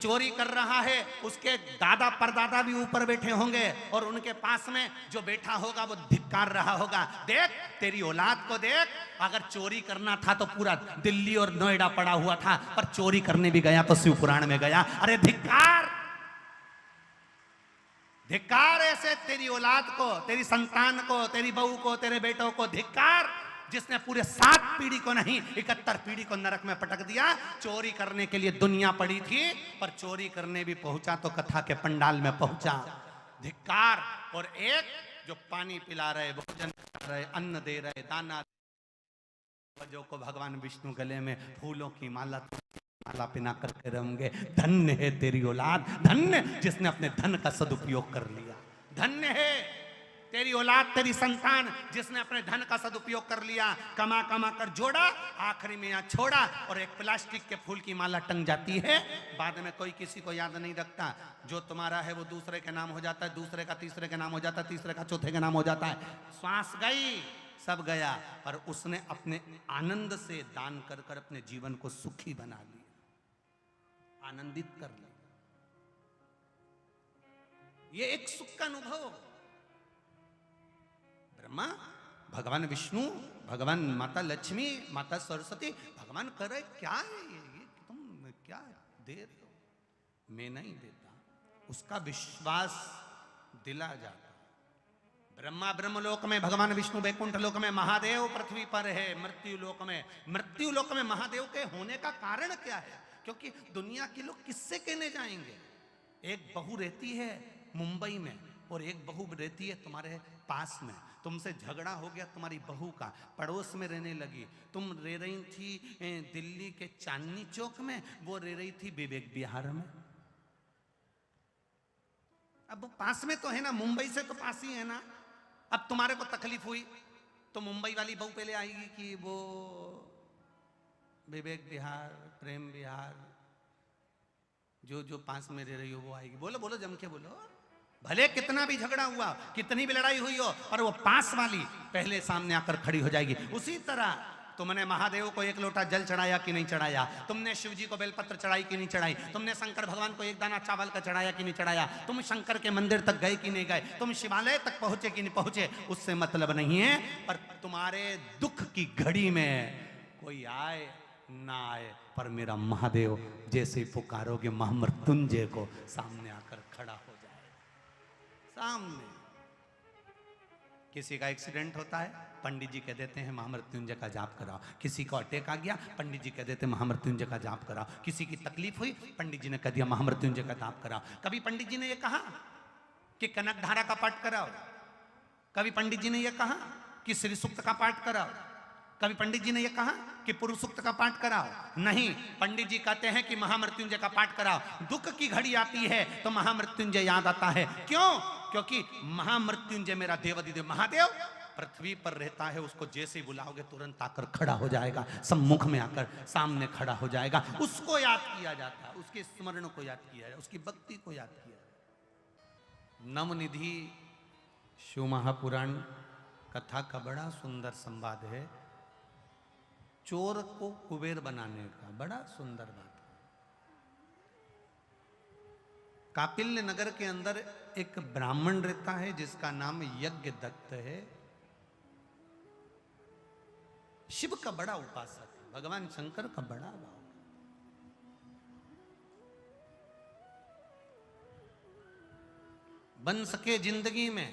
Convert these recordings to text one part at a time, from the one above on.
चोरी कर रहा है उसके दादा परदादा भी ऊपर बैठे होंगे और उनके पास में जो बैठा होगा वो धिक्कार रहा होगा। देख तेरी औलाद को देख, अगर चोरी करना था तो पूरा दिल्ली और नोएडा पड़ा हुआ था, पर चोरी करने भी गया तो शिवपुराण में गया। अरे धिक्कार, धिक्कार ऐसे तेरी औलाद को, तेरी संतान को, तेरी बहू को, तेरे बेटों को धिक्कार, जिसने पूरे 7 पीढ़ी को नहीं 71 पीढ़ी को नरक में पटक दिया। चोरी करने के लिए दुनिया पड़ी थी, पर चोरी करने भी पहुंचा तो कथा के पंडाल में पहुंचा। धिक्कार। और एक जो पानी पिला रहे, भोजन करा रहे, अन्न दे रहे, दाना जो को भगवान विष्णु गले में फूलों की माला पिना करके रहेंगे। धन्य है तेरी औलाद, धन्य जिसने अपने धन का सदुपयोग कर लिया। धन्य है तेरी औलाद, तेरी संतान जिसने अपने धन का सदुपयोग कर लिया, कमा कमा कर जोड़ा, आखिरी में यहाँ छोड़ा और एक प्लास्टिक के फूल की माला टंग जाती है। बाद में कोई किसी को याद नहीं रखता। जो तुम्हारा है वो दूसरे के नाम हो जाता है, दूसरे का तीसरे के नाम हो जाता है, तीसरे का चौथे के नाम हो जाता है। श्वास गई, सब गया, पर उसने अपने आनंद से दान कर कर अपने जीवन को सुखी बना लिया, आनंदित कर लिया। ये एक सुख का अनुभव। ब्रह्मा, भगवान विष्णु, भगवान माता लक्ष्मी, माता सरस्वती, भगवान कर रहे क्या है ये तुम क्या दे रहे हो? मैं नहीं देता, उसका विश्वास दिला जाता। ब्रह्मा ब्रह्मलोक में, भगवान विष्णु वैकुंठ लोक में, महादेव पृथ्वी पर है मृत्यु लोक में। मृत्यु लोक में महादेव के होने का कारण क्या है? क्योंकि दुनिया के लोग किससे कहने जाएंगे? एक बहू रहती है मुंबई में और एक बहू रहती है तुम्हारे पास में। तुमसे झगड़ा हो गया तुम्हारी बहू का, पड़ोस में रहने लगी। तुम रह रही थी दिल्ली के चांदनी चौक में, वो रह रही थी विवेक विहार में। अब वो पास में तो है ना, मुंबई से तो पास ही है ना। अब तुम्हारे को तकलीफ हुई तो मुंबई वाली बहू पहले आएगी कि वो विवेक विहार, प्रेम विहार, जो जो पास में रह रही हो वो आएगी? बोलो बोलो, जम के बोलो। भले कितना भी झगड़ा हुआ, कितनी भी लड़ाई हुई हो, पर वो पास वाली पहले सामने आकर खड़ी हो जाएगी। उसी तरह तुमने महादेव को 1 लोटा जल चढ़ाया कि नहीं चढ़ाया? तुमने शिव जी को बेलपत्र चढ़ाई कि नहीं चढ़ाई? तुमने शंकर भगवान को 1 दाना चावल का चढ़ाया कि नहीं चढ़ाया? तुम शंकर के मंदिर तक गए कि नहीं गए? तुम शिवालय तक पहुंचे कि नहीं पहुंचे? उससे मतलब नहीं है। पर तुम्हारे दुख की घड़ी में कोई आए ना आए, पर मेरा महादेव जैसे पुकारोगे महामृत्युंजय को, सामने आकर खड़ा हो जाए। सामने किसी का एक्सीडेंट होता है, पंडित जी कह देते हैं महामृत्युंजय का जाप कराओ। किसी को अटैक आ गया, पंडित जी कह देते हैं महामृत्युंजय का जाप कराओ। किसी की तकलीफ हुई, पंडित जी ने कह दिया महामृत्युंजय का जाप कराओ। कभी पंडित जी ने यह कहा कि कनक धारा का पाठ कराओ? कभी पंडित जी ने यह कहा कि श्री सूक्त का पाठ कराओ? कभी पंडित जी ने यह कहा कि पुरुष सूक्त का पाठ कराओ? नहीं, पंडित जी कहते हैं कि महामृत्युंजय का पाठ कराओ। दुख की घड़ी आती है तो महामृत्युंजय याद आता है। क्यों? क्योंकि महामृत्युंजय मेरा देवाधिदेव महादेव पृथ्वी पर रहता है। उसको जैसे ही बुलाओगे तुरंत आकर खड़ा हो जाएगा, सम्मुख में आकर सामने खड़ा हो जाएगा। उसको याद किया जाता है, उसके स्मरण को याद किया जाए, उसकी भक्ति को याद किया जाए। नवनिधि शिव महापुराण कथा का बड़ा सुंदर संवाद है। चोर को कुबेर बनाने का बड़ा सुंदर बात है। कापिल्य नगर के अंदर एक ब्राह्मण रहता है जिसका नाम यज्ञ दत्त है। शिव का बड़ा उपासक है, भगवान शंकर का बड़ा भाव। बन सके जिंदगी में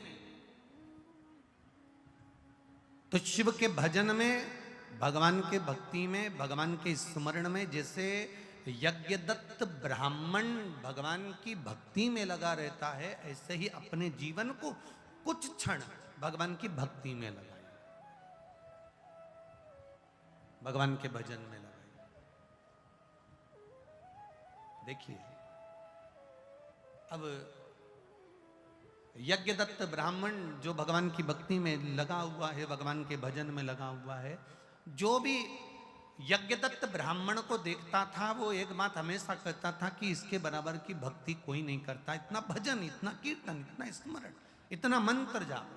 तो शिव के भजन में, भगवान के भक्ति में, भगवान के स्मरण में। जैसे यज्ञदत्त ब्राह्मण भगवान की भक्ति में लगा रहता है, ऐसे ही अपने जीवन को कुछ क्षण भगवान की भक्ति में लगाए, भगवान के भजन में लगाए। देखिए, अब यज्ञदत्त ब्राह्मण जो भगवान की भक्ति में लगा हुआ है, भगवान के भजन में लगा हुआ है, जो भी यज्ञदत्त ब्राह्मण को देखता था वो एक बात हमेशा कहता था कि इसके बराबर की भक्ति कोई नहीं करता। इतना भजन, इतना कीर्तन, इतना स्मरण, इतना मंत्र जाप।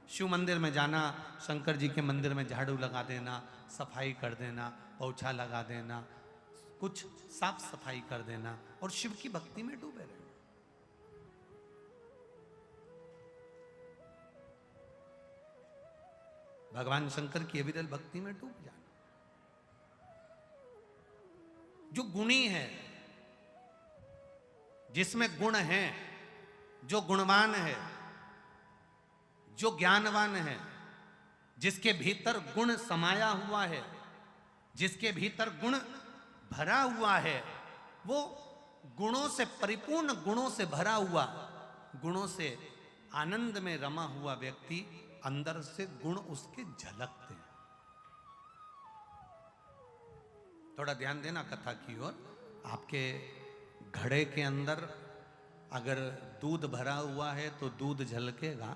शिव मंदिर में जाना, शंकर जी के मंदिर में झाड़ू लगा देना, सफाई कर देना, पोछा लगा देना, कुछ साफ सफाई कर देना और शिव की भक्ति में डूबे रहना। भगवान शंकर की अविरल भक्ति में डूब जाना। जो गुणी है, जिसमें गुण है, जो गुणवान है, जो ज्ञानवान है, जिसके भीतर गुण समाया हुआ है, जिसके भीतर गुण भरा हुआ है, वो गुणों से परिपूर्ण, गुणों से भरा हुआ, गुणों से आनंद में रमा हुआ व्यक्ति, अंदर से गुण उसके झलकते हैं। थोड़ा ध्यान देना कथा की ओर। आपके घड़े के अंदर अगर दूध भरा हुआ है तो दूध झलकेगा।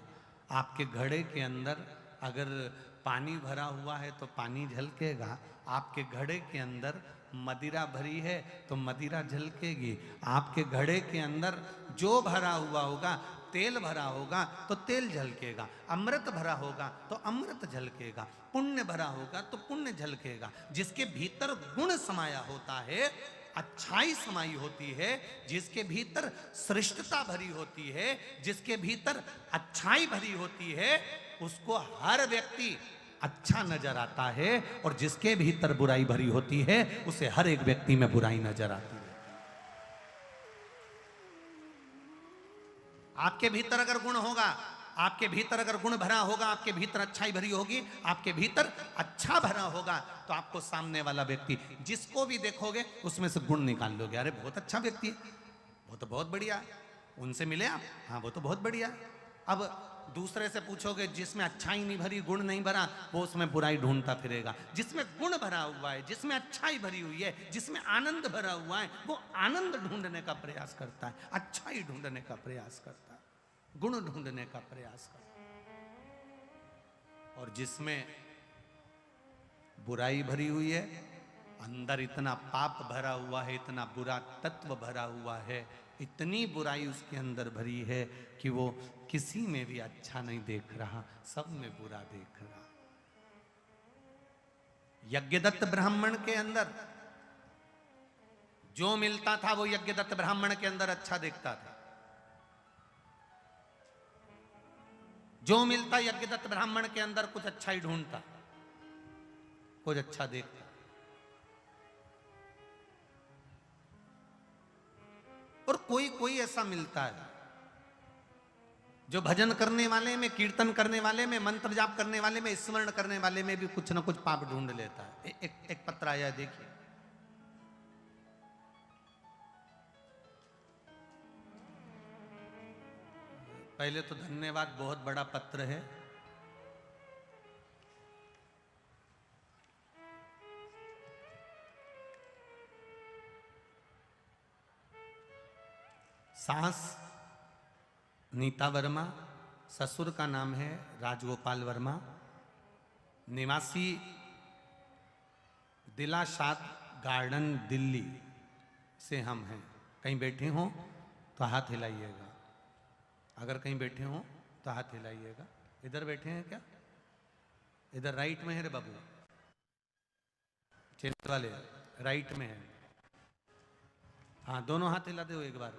आपके घड़े के अंदर अगर पानी भरा हुआ है तो पानी झलकेगा। आपके घड़े के अंदर मदिरा भरी है तो मदिरा झलकेगी। आपके घड़े के अंदर जो भरा हुआ होगा, तेल भरा होगा तो तेल झलकेगा, अमृत भरा होगा तो अमृत झलकेगा, पुण्य भरा होगा तो पुण्य झलकेगा। जिसके भीतर गुण समाया होता है, अच्छाई समाई होती है, जिसके भीतर श्रेष्ठता भरी होती है, जिसके भीतर अच्छाई भरी होती है, उसको हर व्यक्ति अच्छा नजर आता है। और जिसके भीतर बुराई भरी होती है, उसे हर एक व्यक्ति में बुराई नजर आती है। आपके भीतर अगर गुण होगा, आपके भीतर अगर गुण भरा होगा, आपके भीतर अच्छाई भरी होगी, आपके भीतर अच्छा भरा होगा, तो आपको सामने वाला व्यक्ति, जिसको भी देखोगे उसमें से गुण निकाल लोगे। अरे बहुत अच्छा व्यक्ति है, वो तो बहुत बढ़िया, उनसे मिले आप, हाँ वो तो बहुत बढ़िया। अब दूसरे से पूछोगे जिसमें अच्छाई नहीं भरी, गुण नहीं भरा, वो उसमें बुराई ढूंढता फिरेगा। जिसमें गुण भरा हुआ है, जिसमें अच्छाई भरी हुई है, जिसमें आनंद भरा हुआ है, वो आनंद ढूंढने का प्रयास करता है, अच्छाई ढूंढने का प्रयास करता है, गुण ढूंढने का प्रयास करता है। और जिसमें बुराई भरी हुई है, अंदर इतना पाप भरा हुआ है, इतना बुरा तत्व भरा हुआ है, इतनी बुराई उसके अंदर भरी है कि वो किसी में भी अच्छा नहीं देख रहा, सब में बुरा देख रहा। यज्ञदत्त ब्राह्मण के अंदर जो मिलता था वो यज्ञदत्त ब्राह्मण के अंदर अच्छा देखता था। जो मिलता यज्ञदत्त ब्राह्मण के अंदर कुछ अच्छा ही ढूंढता, कुछ अच्छा देखता। और कोई कोई ऐसा मिलता है जो भजन करने वाले में, कीर्तन करने वाले में, मंत्र जाप करने वाले में, स्मरण करने वाले में भी कुछ ना कुछ पाप ढूंढ लेता है। एक पत्र आया, देखिए। पहले तो धन्यवाद, बहुत बड़ा पत्र है। सास नीता वर्मा, ससुर का नाम है राजगोपाल वर्मा, निवासी दिलाशाद गार्डन दिल्ली से हम हैं। कहीं बैठे हों तो हाथ हिलाइएगा। अगर कहीं बैठे हों तो हाथ हिलाइएगा। इधर बैठे हैं क्या? इधर राइट में है रे बाबू, चेले वाले राइट में है। हाँ, दोनों हाथ हिलाते हो एक बार।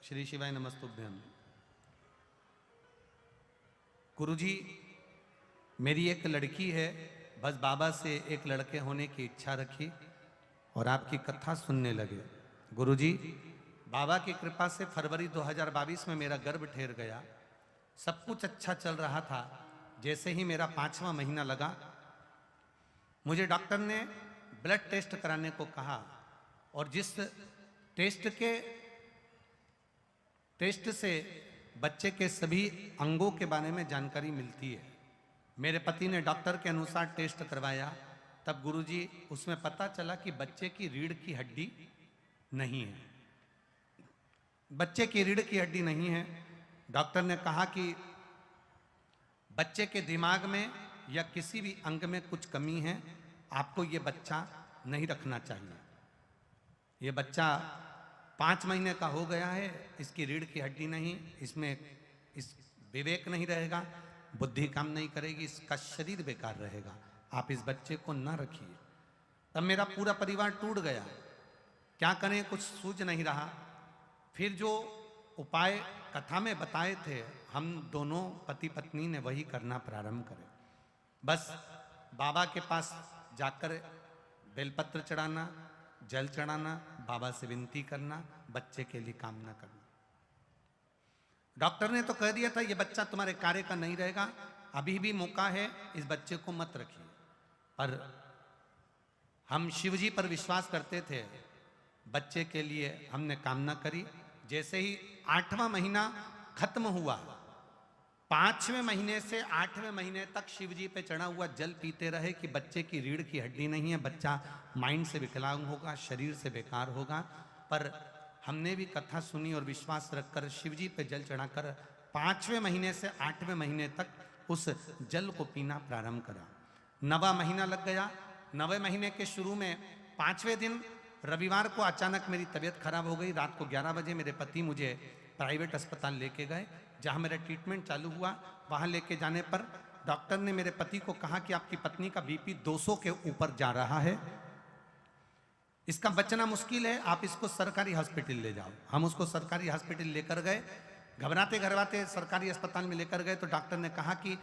श्री शिवाय नमस्तुभ्यम। गुरुजी, मेरी एक लड़की है, बस बाबा से एक लड़के होने की इच्छा रखी और आपकी कथा सुनने लगे। गुरुजी, बाबा की कृपा से फरवरी 2022 में मेरा गर्भ ठहर गया। सब कुछ अच्छा चल रहा था। जैसे ही मेरा 5वां महीना लगा, मुझे डॉक्टर ने ब्लड टेस्ट कराने को कहा और जिस टेस्ट से बच्चे के सभी अंगों के बारे में जानकारी मिलती है। मेरे पति ने डॉक्टर के अनुसार टेस्ट करवाया, तब गुरुजी उसमें पता चला कि बच्चे की रीढ़ की हड्डी नहीं है। बच्चे की रीढ़ की हड्डी नहीं है। डॉक्टर ने कहा कि बच्चे के दिमाग में या किसी भी अंग में कुछ कमी है, आपको ये बच्चा नहीं रखना चाहिए। ये बच्चा 5 महीने का हो गया है, इसकी रीढ़ की हड्डी नहीं, इसमें इस विवेक नहीं रहेगा, बुद्धि काम नहीं करेगी, इसका शरीर बेकार रहेगा, आप इस बच्चे को ना रखिए। तब मेरा पूरा परिवार टूट गया। क्या करें, कुछ सूझ नहीं रहा। फिर जो उपाय कथा में बताए थे, हम दोनों पति पत्नी ने वही करना प्रारंभ करे। बस बाबा के पास जाकर बेलपत्र चढ़ाना, जल चढ़ाना, बाबा से विनती करना, बच्चे के लिए कामना करना। डॉक्टर ने तो कह दिया था ये बच्चा तुम्हारे कार्य का नहीं रहेगा, अभी भी मौका है, इस बच्चे को मत रखिए। पर हम शिव जी पर विश्वास करते थे, बच्चे के लिए हमने कामना करी। जैसे ही 8वां महीना खत्म हुआ, 5वें महीने से 8वें महीने तक शिव जी पे चढ़ा हुआ जल पीते रहे कि बच्चे की रीढ़ की हड्डी नहीं है, बच्चा माइंड से विकलांग होगा, शरीर से बेकार होगा। पर हमने भी कथा सुनी और विश्वास रखकर शिव जी पे जल चढ़ाकर 5वें महीने से 8वें महीने तक उस जल को पीना प्रारंभ करा। 9वां महीना लग गया। 9वें महीने के शुरू में 5वें दिन रविवार को अचानक मेरी तबीयत खराब हो गई। रात को 11 बजे मेरे पति मुझे प्राइवेट अस्पताल लेके गए, जहां मेरा ट्रीटमेंट चालू हुआ। वहां लेके जाने पर डॉक्टर ने मेरे पति को कहा कि आपकी पत्नी का बीपी 200 के ऊपर जा रहा है, इसका बचना मुश्किल है, आप इसको सरकारी हॉस्पिटल ले जाओ। हम उसको सरकारी हॉस्पिटल लेकर गए। घबराते घबराते सरकारी अस्पताल में लेकर गए तो डॉक्टर ने कहा कि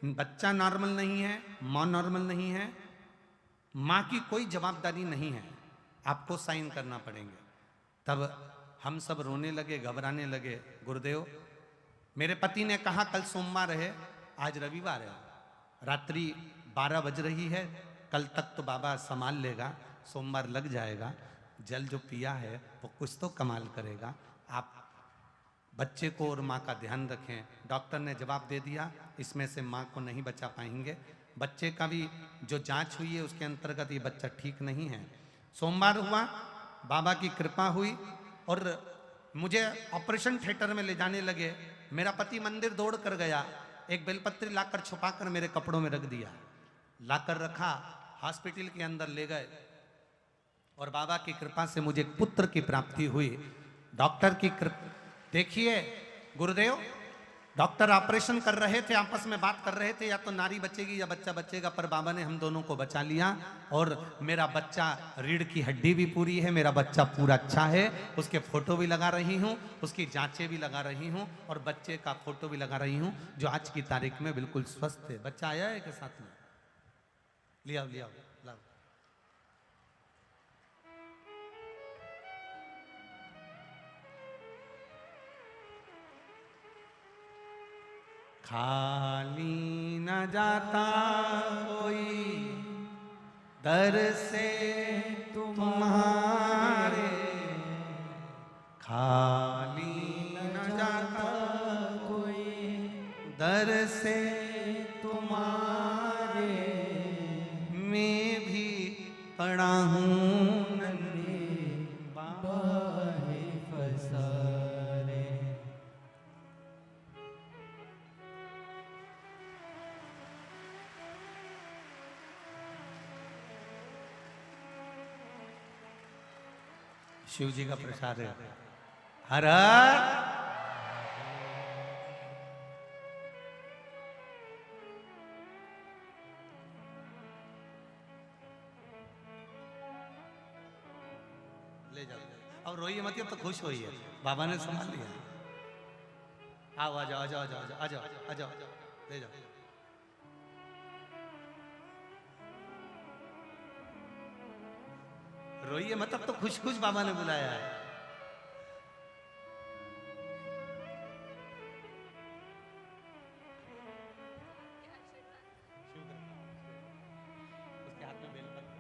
बच्चा नॉर्मल नहीं है, मां नॉर्मल नहीं है, मां की कोई जवाबदारी नहीं है, आपको साइन करना पड़ेंगे। तब हम सब रोने लगे, घबराने लगे। गुरुदेव, मेरे पति ने कहा कल सोमवार है, आज रविवार है, रात्रि 12 बज रही है, कल तक तो बाबा संभाल लेगा, सोमवार लग जाएगा, जल जो पिया है वो कुछ तो कमाल करेगा, आप बच्चे को और माँ का ध्यान रखें। डॉक्टर ने जवाब दे दिया, इसमें से माँ को नहीं बचा पाएंगे। बच्चे का भी जो जांच हुई है उसके अंतर्गत ये बच्चा ठीक नहीं है। सोमवार हुआ, बाबा की कृपा हुई और मुझे ऑपरेशन थिएटर में ले जाने लगे। मेरा पति मंदिर दौड़ कर गया, एक बेलपत्री लाकर छुपाकर मेरे कपड़ों में रख दिया, लाकर रखा, हॉस्पिटल के अंदर ले गए और बाबा की कृपा से मुझे पुत्र की प्राप्ति हुई। डॉक्टर की कृपा देखिए गुरुदेव, डॉक्टर ऑपरेशन कर रहे थे, आपस में बात कर रहे थे, या तो नारी बचेगी या बच्चा बचेगा, पर बाबा ने हम दोनों को बचा लिया और मेरा बच्चा, रीढ़ की हड्डी भी पूरी है, मेरा बच्चा पूरा अच्छा है। उसके फोटो भी लगा रही हूँ, उसकी जांचें भी लगा रही हूँ और बच्चे का फोटो भी लगा रही हूँ, जो आज की तारीख में बिल्कुल स्वस्थ है। बच्चा आया है के साथ में, लिया लिया लाओ। खाली न जाता कोई दर से तुम्हारे, खाली न जाता कोई दर से तुम्हारे, मैं भी पड़ा हूँ नन्हे बाहे फसारे। शिव जी का प्रसाद है। हर हर ले जाओ, अब रोइए मत, अब तो खुश होइए, बाबा ने संभाल लिया। आओ, आ जाओ, आ जाओ, आ जाओ, आ जाओ, आ जाओ, ले जाओ। रोइए मत, अब तो खुश खुश बाबा ने बुलाया है। उसके हाथ में बेलपत्र,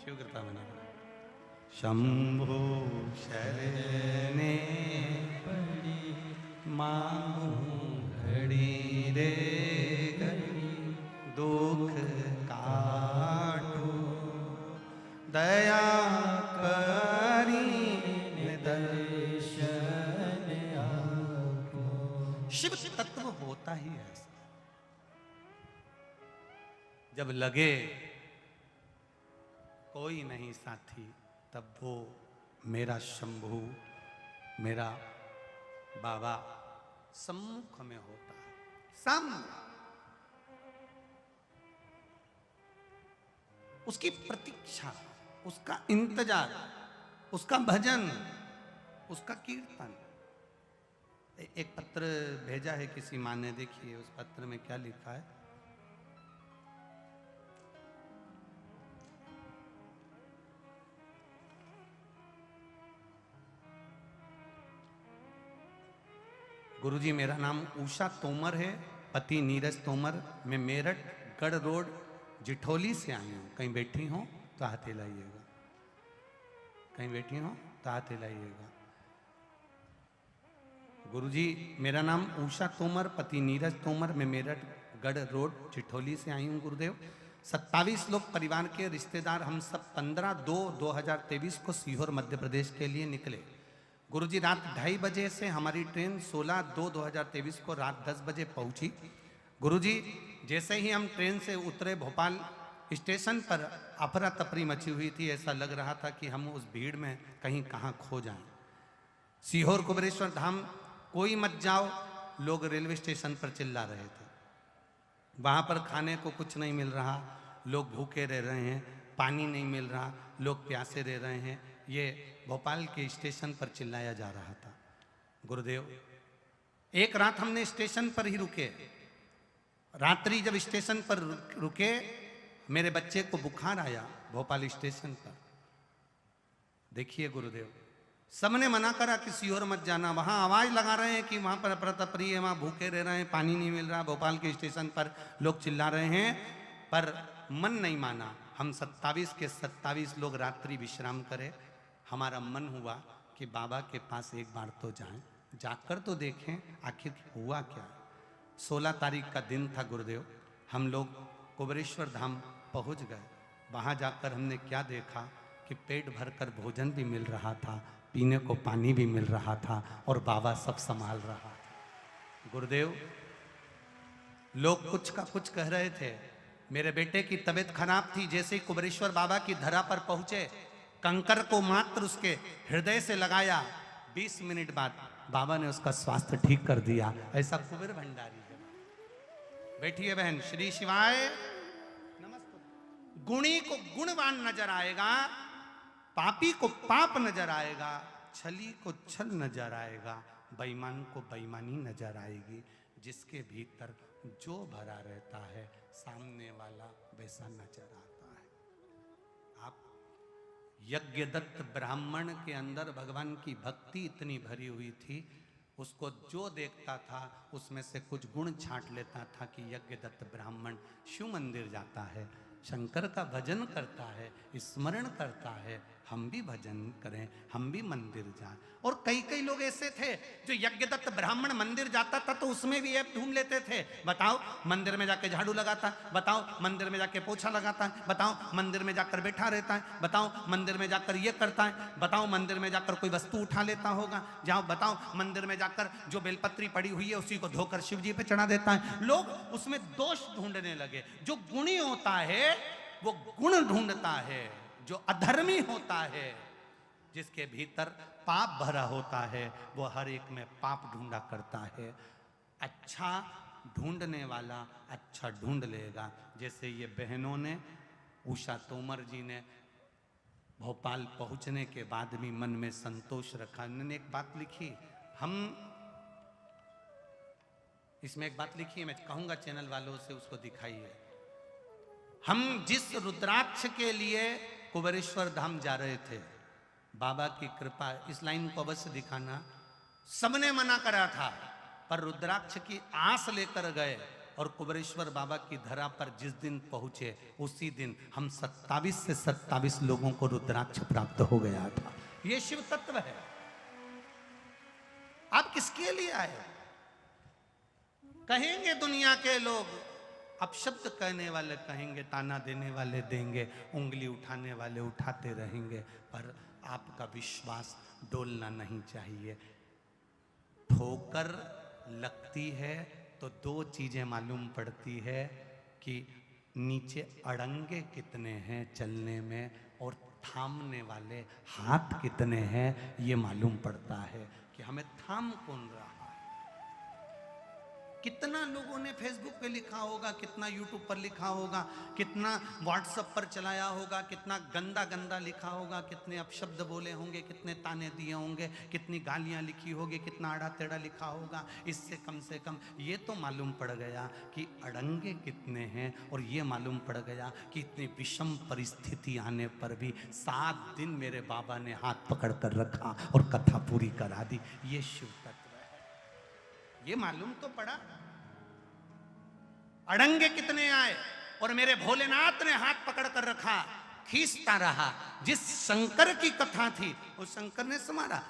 शिव कृपा बने। शंभो शरणे पड़ी मांगू घड़ी रे घड़ी, दुख काटो दया करी दर्शन आपको। शिव तत्व होता ही ऐसा, जब लगे कोई नहीं साथी, तब वो मेरा शंभू, मेरा बाबा सम्मुख में होता है, सामने। उसकी प्रतीक्षा उसका इंतजार, उसका भजन, उसका कीर्तन। एक पत्र भेजा है किसी माँ ने, देखिए उस पत्र में क्या लिखा है। गुरुजी मेरा नाम उषा तोमर है, पति नीरज तोमर। मैं मेरठ गढ़ रोड जिठौली से आई हूँ। कहीं बैठी हो तो हाथ हिलाइएगा, कहीं बैठी हो तो हाथ हिलाइएगा। गुरुजी मेरा नाम उषा तोमर, पति नीरज तोमर। मैं मेरठ गढ़ रोड जिठौली से आई हूँ गुरुदेव। 27 लोग परिवार के रिश्तेदार, हम सब 15/2/2023 को सीहोर मध्य प्रदेश के लिए निकले। गुरुजी रात 2:30 बजे से हमारी ट्रेन 16/2/2023 को रात 10 बजे पहुंची। गुरुजी जैसे ही हम ट्रेन से उतरे, भोपाल स्टेशन पर अफरा तफरी मची हुई थी। ऐसा लग रहा था कि हम उस भीड़ में कहीं कहाँ खो जाएं। सीहोर कुबेरेश्वर धाम कोई मत जाओ, लोग रेलवे स्टेशन पर चिल्ला रहे थे। वहाँ पर खाने को कुछ नहीं मिल रहा, लोग भूखे रह रहे हैं। पानी नहीं मिल रहा, लोग प्यासे रह रहे हैं। ये भोपाल के स्टेशन पर चिल्लाया जा रहा था। गुरुदेव एक रात हमने स्टेशन पर ही रुके। रात्रि जब स्टेशन पर रुके, मेरे बच्चे को बुखार आया भोपाल स्टेशन पर। देखिए गुरुदेव, सबने मना करा कि सीहोर मत जाना। वहां आवाज लगा रहे हैं कि वहां पर अफरा तफरी है, वहां भूखे रह रहे हैं, पानी नहीं मिल रहा। भोपाल के स्टेशन पर लोग चिल्ला रहे हैं, पर मन नहीं माना। हम 27 के 27 लोग रात्रि विश्राम करें। हमारा मन हुआ कि बाबा के पास एक बार तो जाएं, जाकर तो देखें आखिर हुआ क्या। 16 तारीख का दिन था गुरुदेव। हम लोग कुबेरेश्वर धाम पहुंच गए। वहां जाकर हमने क्या देखा कि पेट भरकर भोजन भी मिल रहा था, पीने को पानी भी मिल रहा था और बाबा सब संभाल रहा था। गुरुदेव लोग कुछ का कुछ कह रहे थे। मेरे बेटे की तबीयत खराब थी। जैसे ही कुबेरेश्वर बाबा की धरा पर पहुंचे, कंकर को मात्र उसके हृदय से लगाया, 20 मिनट बाद बाबा ने उसका स्वास्थ्य ठीक कर दिया। ऐसा कुबेर भंडारी है। बैठिए बहन। श्री शिवाय नमस्ते। गुणी को गुणवान नजर आएगा, पापी को पाप नजर आएगा, छली को छल नजर आएगा, बेईमान को बेईमानी नजर आएगी। जिसके भीतर जो भरा रहता है, सामने वाला वैसा नजर आता है। आप यज्ञदत्त ब्राह्मण के अंदर भगवान की भक्ति इतनी भरी हुई थी, उसको जो देखता था उसमें से कुछ गुण छांट लेता था कि यज्ञदत्त ब्राह्मण शिव मंदिर जाता है, शंकर का भजन करता है, स्मरण करता है। हम भी भजन करें, हम भी मंदिर जाएं। और कई कई लोग ऐसे थे जो यज्ञदत्त ब्राह्मण मंदिर जाता था तो उसमें भी ऐप ढूंढ लेते थे। बताओ मंदिर में जाके झाड़ू लगाता है, बताओ मंदिर में जाके पोछा लगाता है, बताओ मंदिर में जाकर बैठा रहता है, बताओ मंदिर में जाकर ये करता है, बताओ मंदिर में जाकर कोई वस्तु उठा लेता होगा, जाओ बताओ मंदिर में जाकर जो बेलपत्री पड़ी हुई है उसी को धोकर शिव जी पे चढ़ा देता है। लोग उसमें दोष ढूंढने लगे। जो गुणी होता है वो गुण ढूंढता है, जो अधर्मी होता है, जिसके भीतर पाप भरा होता है, वो हर एक में पाप ढूंढा करता है। अच्छा ढूंढने वाला अच्छा ढूंढ लेगा। जैसे ये बहनों ने, उषा तोमर जी ने भोपाल पहुंचने के बाद भी मन में संतोष रखा। उन्होंने एक बात लिखी, हम इसमें एक बात लिखी है, मैं कहूंगा चैनल वालों से उसको दिखाइए। हम जिस रुद्राक्ष के लिए कुबेरेश्वर धाम जा रहे थे, बाबा की कृपा, इस लाइन को अवश्य दिखाना। सबने मना करा था, पर रुद्राक्ष की आस लेकर गए और कुबेरेश्वर बाबा की धरा पर जिस दिन पहुंचे उसी दिन हम 27 से 27 लोगों को रुद्राक्ष प्राप्त हो गया था। ये शिव तत्व है। आप किसके लिए आए? कहेंगे दुनिया के लोग, अपशब्द कहने वाले कहेंगे, ताना देने वाले देंगे, उंगली उठाने वाले उठाते रहेंगे, पर आपका विश्वास डोलना नहीं चाहिए। ठोकर लगती है तो दो चीजें मालूम पड़ती है कि नीचे अड़ंगे कितने हैं चलने में और थामने वाले हाथ कितने हैं ये मालूम पड़ता है कि हमें थाम कौन रहा है। कितना लोगों ने फेसबुक पे लिखा होगा, कितना यूट्यूब पर लिखा होगा, कितना व्हाट्सएप पर चलाया होगा, कितना गंदा गंदा लिखा होगा, कितने अपशब्द बोले होंगे, कितने ताने दिए होंगे, कितनी गालियां लिखी होगी, कितना आड़ा टेढ़ा लिखा होगा। इससे कम से कम ये तो मालूम पड़ गया कि अड़ंगे कितने हैं, और ये मालूम पड़ गया कि इतनी विषम परिस्थिति आने पर भी 7 दिन मेरे बाबा ने हाथ पकड़ कर रखा और कथा पूरी करा दी। ये शिव तत्व है, ये मालूम तो पड़ा। अड़ंगे कितने आए और मेरे भोलेनाथ ने हाथ पकड़ कर रखा, खींचता रहा। जिस शंकर की कथा थी उस शंकर ने संभाला।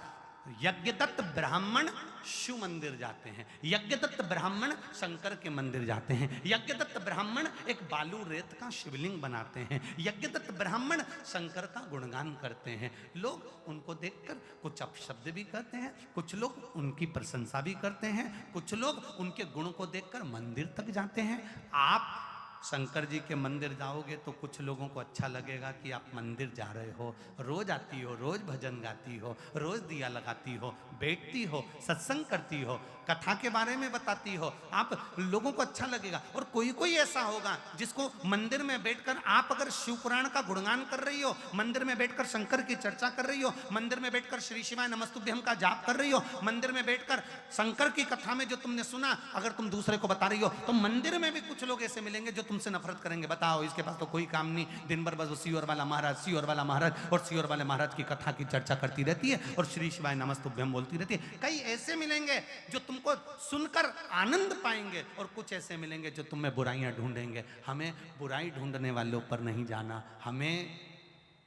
यज्ञदत्त ब्राह्मण शिव मंदिर जाते हैं, यज्ञदत्त ब्राह्मण शंकर के मंदिर जाते हैं, यज्ञदत्त ब्राह्मण एक बालू रेत का शिवलिंग बनाते हैं, यज्ञदत्त ब्राह्मण शंकर का गुणगान करते हैं। लोग उनको देखकर कुछ अपशब्द भी कहते हैं, कुछ लोग उनकी प्रशंसा भी करते हैं, कुछ लोग उनके गुण को देखकर मंदिर तक जाते हैं। आप शंकर जी के मंदिर जाओगे तो कुछ लोगों को अच्छा लगेगा कि आप मंदिर जा रहे हो, रोज आती हो, रोज भजन गाती हो, रोज दिया लगाती हो, बैठती हो, सत्संग करती हो, कथा के बारे में बताती हो, आप लोगों को अच्छा लगेगा। और कोई कोई ऐसा होगा जिसको मंदिर में बैठकर आप अगर शिव पुराण का गुणगान कर रही हो, मंदिर में बैठकर शंकर की चर्चा कर रही हो, मंदिर में बैठकर श्री शिवाय नमस्तुभ्यम का जाप कर रही हो, मंदिर में बैठकर शंकर की कथा में जो तुमने सुना अगर तुम दूसरे को बता रही हो, तो मंदिर में भी कुछ लोग ऐसे मिलेंगे जो तुमसे नफरत करेंगे। बताओ, इसके पास तो कोई काम नहीं, दिन भर बस वो सियोर वाला महाराज, सियोर वाला महाराज, और सियोर वाले महाराज की कथा की चर्चा करती रहती है और श्री शिवाय नमस्तुभ्यम बोलती रहती है। कई ऐसे मिलेंगे जो तुमको सुनकर आनंद पाएंगे और कुछ ऐसे मिलेंगे जो तुम्हें बुराइयां ढूंढेंगे। हमें बुराई ढूंढने वालों पर नहीं जाना, हमें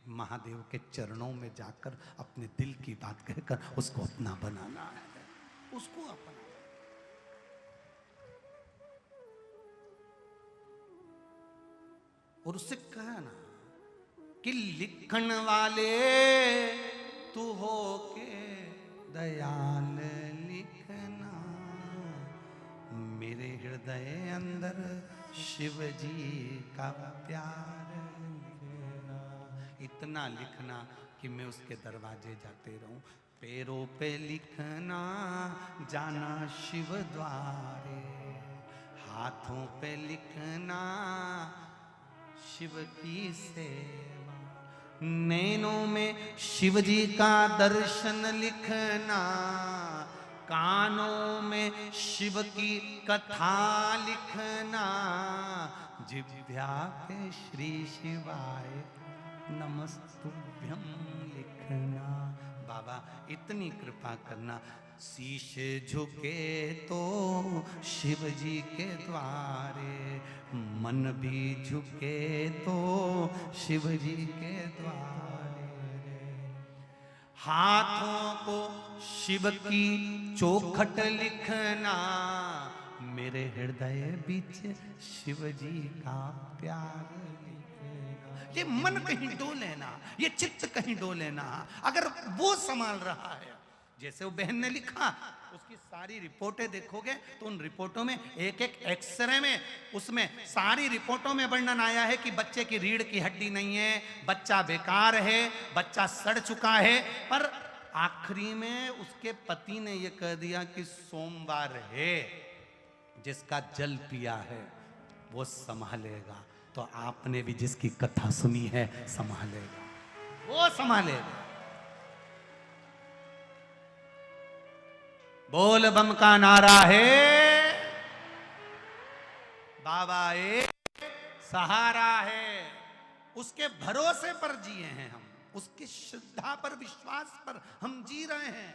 महादेव के चरणों में जाकर अपने दिल की बात कहकर उसको अपना बनाना है, उसको अपना। और उससे कहा ना कि लिखण वाले तू हो के दयाल लिखना, मेरे हृदय अंदर शिव जी का प्यार लिखना। इतना लिखना कि मैं उसके दरवाजे जाते रहूं। पैरों पे लिखना जाना शिव द्वारे, हाथों पे लिखना शिव की सेवा, नैनों में शिव जी का दर्शन लिखना, कानों में शिव की कथा लिखना, जिह्वा पे श्री शिवाय नमस्तुभ्यम लिखना। बाबा इतनी कृपा करना, शीश झुके तो शिव जी के द्वारे, मन भी झुके तो शिव जी के द्वारे, हाथों को शिव की चौखट लिखना, मेरे हृदय बीच शिव जी का प्यार लिखना। ये मन कहीं डोले ना, ये चित्त कहीं डोले ना, अगर वो संभाल रहा है। जैसे वो बहन ने लिखा, उसकी सारी रिपोर्टें देखोगे तो उन रिपोर्टों में एक एक एक्सरे में उसमें सारी रिपोर्टों में वर्णन आया है कि बच्चे की रीढ़ की हड्डी नहीं है, बच्चा बेकार है, बच्चा सड़ चुका है। पर आखिरी में उसके पति ने यह कह दिया कि सोमवार है, जिसका जल पिया है वो संभालेगा। तो आपने भी जिसकी कथा सुनी है संभालेगा, वो संभालेगा। बोल बम का नारा है, बाबा एक सहारा है। उसके भरोसे पर जिए हैं हम, उसकी श्रद्धा पर, विश्वास पर हम जी रहे हैं।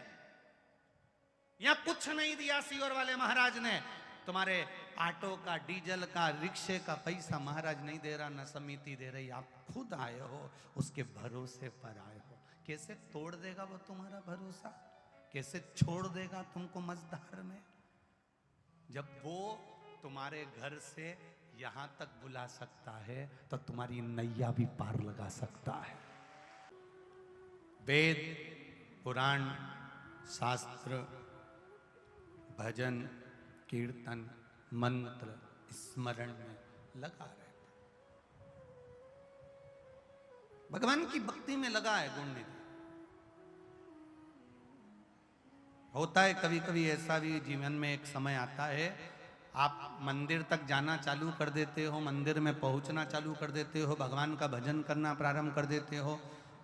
यहां कुछ नहीं दिया सियोर वाले महाराज ने, तुम्हारे ऑटो का, डीजल का, रिक्शे का पैसा महाराज नहीं दे रहा, न समिति दे रही, आप खुद आए हो, उसके भरोसे पर आए हो। कैसे तोड़ देगा वो तुम्हारा भरोसा, कैसे छोड़ देगा तुमको मझधार में। जब वो तुम्हारे घर से यहां तक बुला सकता है तो तुम्हारी नैया भी पार लगा सकता है। वेद, पुराण, शास्त्र, भजन, कीर्तन, मंत्र, स्मरण में लगा रहता, भगवान की भक्ति में लगा है। गुण होता है कभी कभी ऐसा भी जीवन में एक समय आता है आप मंदिर तक जाना चालू कर देते हो, मंदिर में पहुंचना चालू कर देते हो, भगवान का भजन करना प्रारंभ कर देते हो,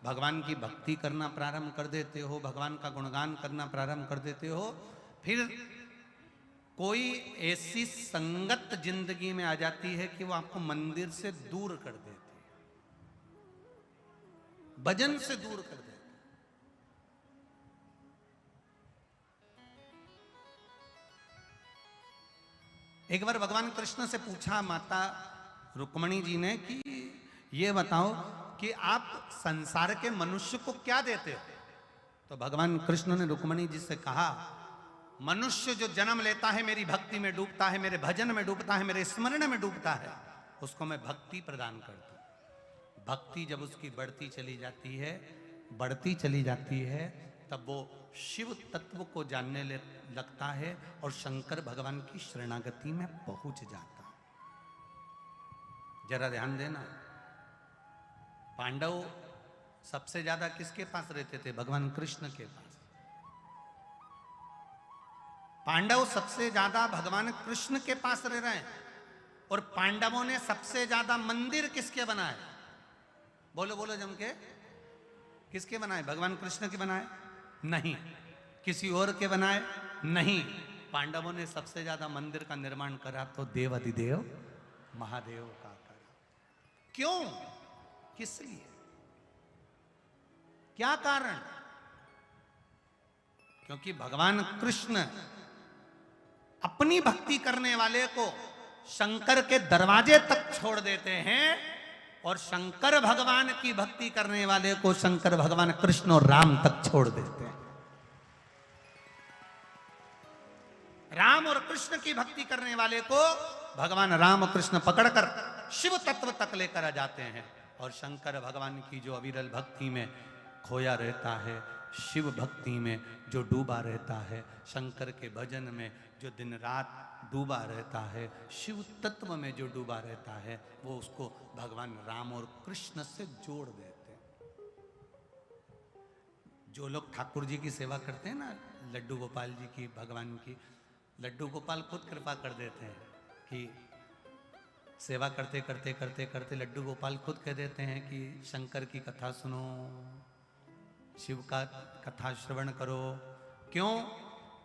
भगवान की भक्ति करना प्रारंभ कर देते हो, भगवान का गुणगान करना प्रारंभ कर देते हो, फिर कोई ऐसी संगत जिंदगी में आ जाती है कि वो आपको मंदिर से दूर कर देती है, भजन से दूर कर देती है। एक बार भगवान कृष्ण से पूछा माता रुक्मणी जी ने कि ये बताओ कि आप संसार के मनुष्य को क्या देते हो? तो भगवान कृष्ण ने रुक्मणी जी से कहा, मनुष्य जो जन्म लेता है मेरी भक्ति में डूबता है, मेरे भजन में डूबता है, मेरे स्मरण में डूबता है, उसको मैं भक्ति प्रदान करता हूं। भक्ति जब उसकी बढ़ती चली जाती है तब वो शिव तत्व को जानने लगता है और शंकर भगवान की शरणागति में पहुंच जाता है। जरा ध्यान देना, पांडव सबसे ज्यादा किसके पास रहते थे? भगवान कृष्ण के पास। पांडव सबसे ज्यादा भगवान कृष्ण के पास रह रहे हैं और पांडवों ने सबसे ज्यादा मंदिर किसके बनाए? बोलो बोलो जम के, किसके बनाए? भगवान कृष्ण के बनाए? नहीं। किसी और के बनाए? नहीं। पांडवों ने सबसे ज्यादा मंदिर का निर्माण करा तो देवाधिदेव महादेव का करा। क्यों? किस लिए? क्या कारण? क्योंकि भगवान कृष्ण अपनी भक्ति करने वाले को शंकर के दरवाजे तक छोड़ देते हैं और शंकर भगवान की भक्ति करने वाले को शंकर भगवान कृष्ण और राम तक छोड़ देते हैं। राम और कृष्ण की भक्ति करने वाले को भगवान राम कृष्ण पकड़कर शिव तत्व तक लेकर आ जाते हैं और शंकर भगवान की जो अविरल भक्ति में खोया रहता है, शिव भक्ति में जो डूबा रहता है, शंकर के भजन में जो दिन रात डूबा रहता है, शिव तत्व में जो डूबा रहता है, वो उसको भगवान राम और कृष्ण से जोड़ देते हैं। जो लोग ठाकुर जी की सेवा करते हैं ना, लड्डू गोपाल जी की, भगवान की, लड्डू गोपाल खुद कृपा कर देते हैं कि सेवा करते करते करते करते लड्डू गोपाल खुद कह देते हैं कि शंकर की कथा सुनो, शिव का कथा श्रवण करो। क्यों?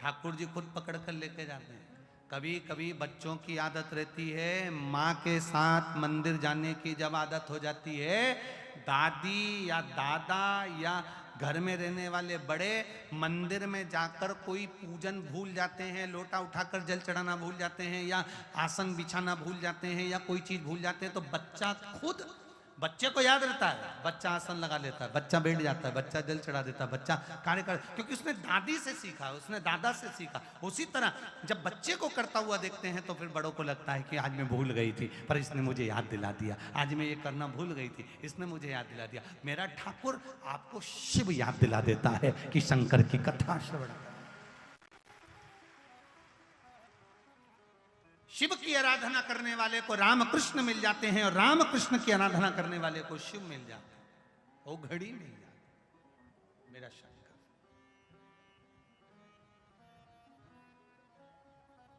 ठाकुर जी खुद पकड़ कर लेके जाते हैं। कभी कभी बच्चों की आदत रहती है, माँ के साथ मंदिर जाने की जब आदत हो जाती है, दादी या दादा या घर में रहने वाले बड़े मंदिर में जाकर कोई पूजन भूल जाते हैं, लोटा उठाकर जल चढ़ाना भूल जाते हैं या आसन बिछाना भूल जाते हैं या कोई चीज भूल जाते हैं, तो बच्चा खुद, बच्चे को याद रहता है, बच्चा आसन लगा लेता है, बच्चा बैठ जाता है, बच्चा जल चढ़ा देता है, बच्चा कार्य कर, क्योंकि उसने दादी से सीखा, उसने दादा से सीखा। उसी तरह जब बच्चे को करता हुआ देखते हैं तो फिर बड़ों को लगता है कि आज मैं भूल गई थी पर इसने मुझे याद दिला दिया, आज मैं ये करना भूल गई थी, इसने मुझे याद दिला दिया। मेरा ठाकुर आपको शिव याद दिला देता है कि शंकर की कथा श्रवण। शिव की आराधना करने वाले को राम कृष्ण मिल जाते हैं और राम कृष्ण की आराधना करने वाले को शिव मिल जाते हैं, वो घड़ी मिल जाती मेरा शंकर।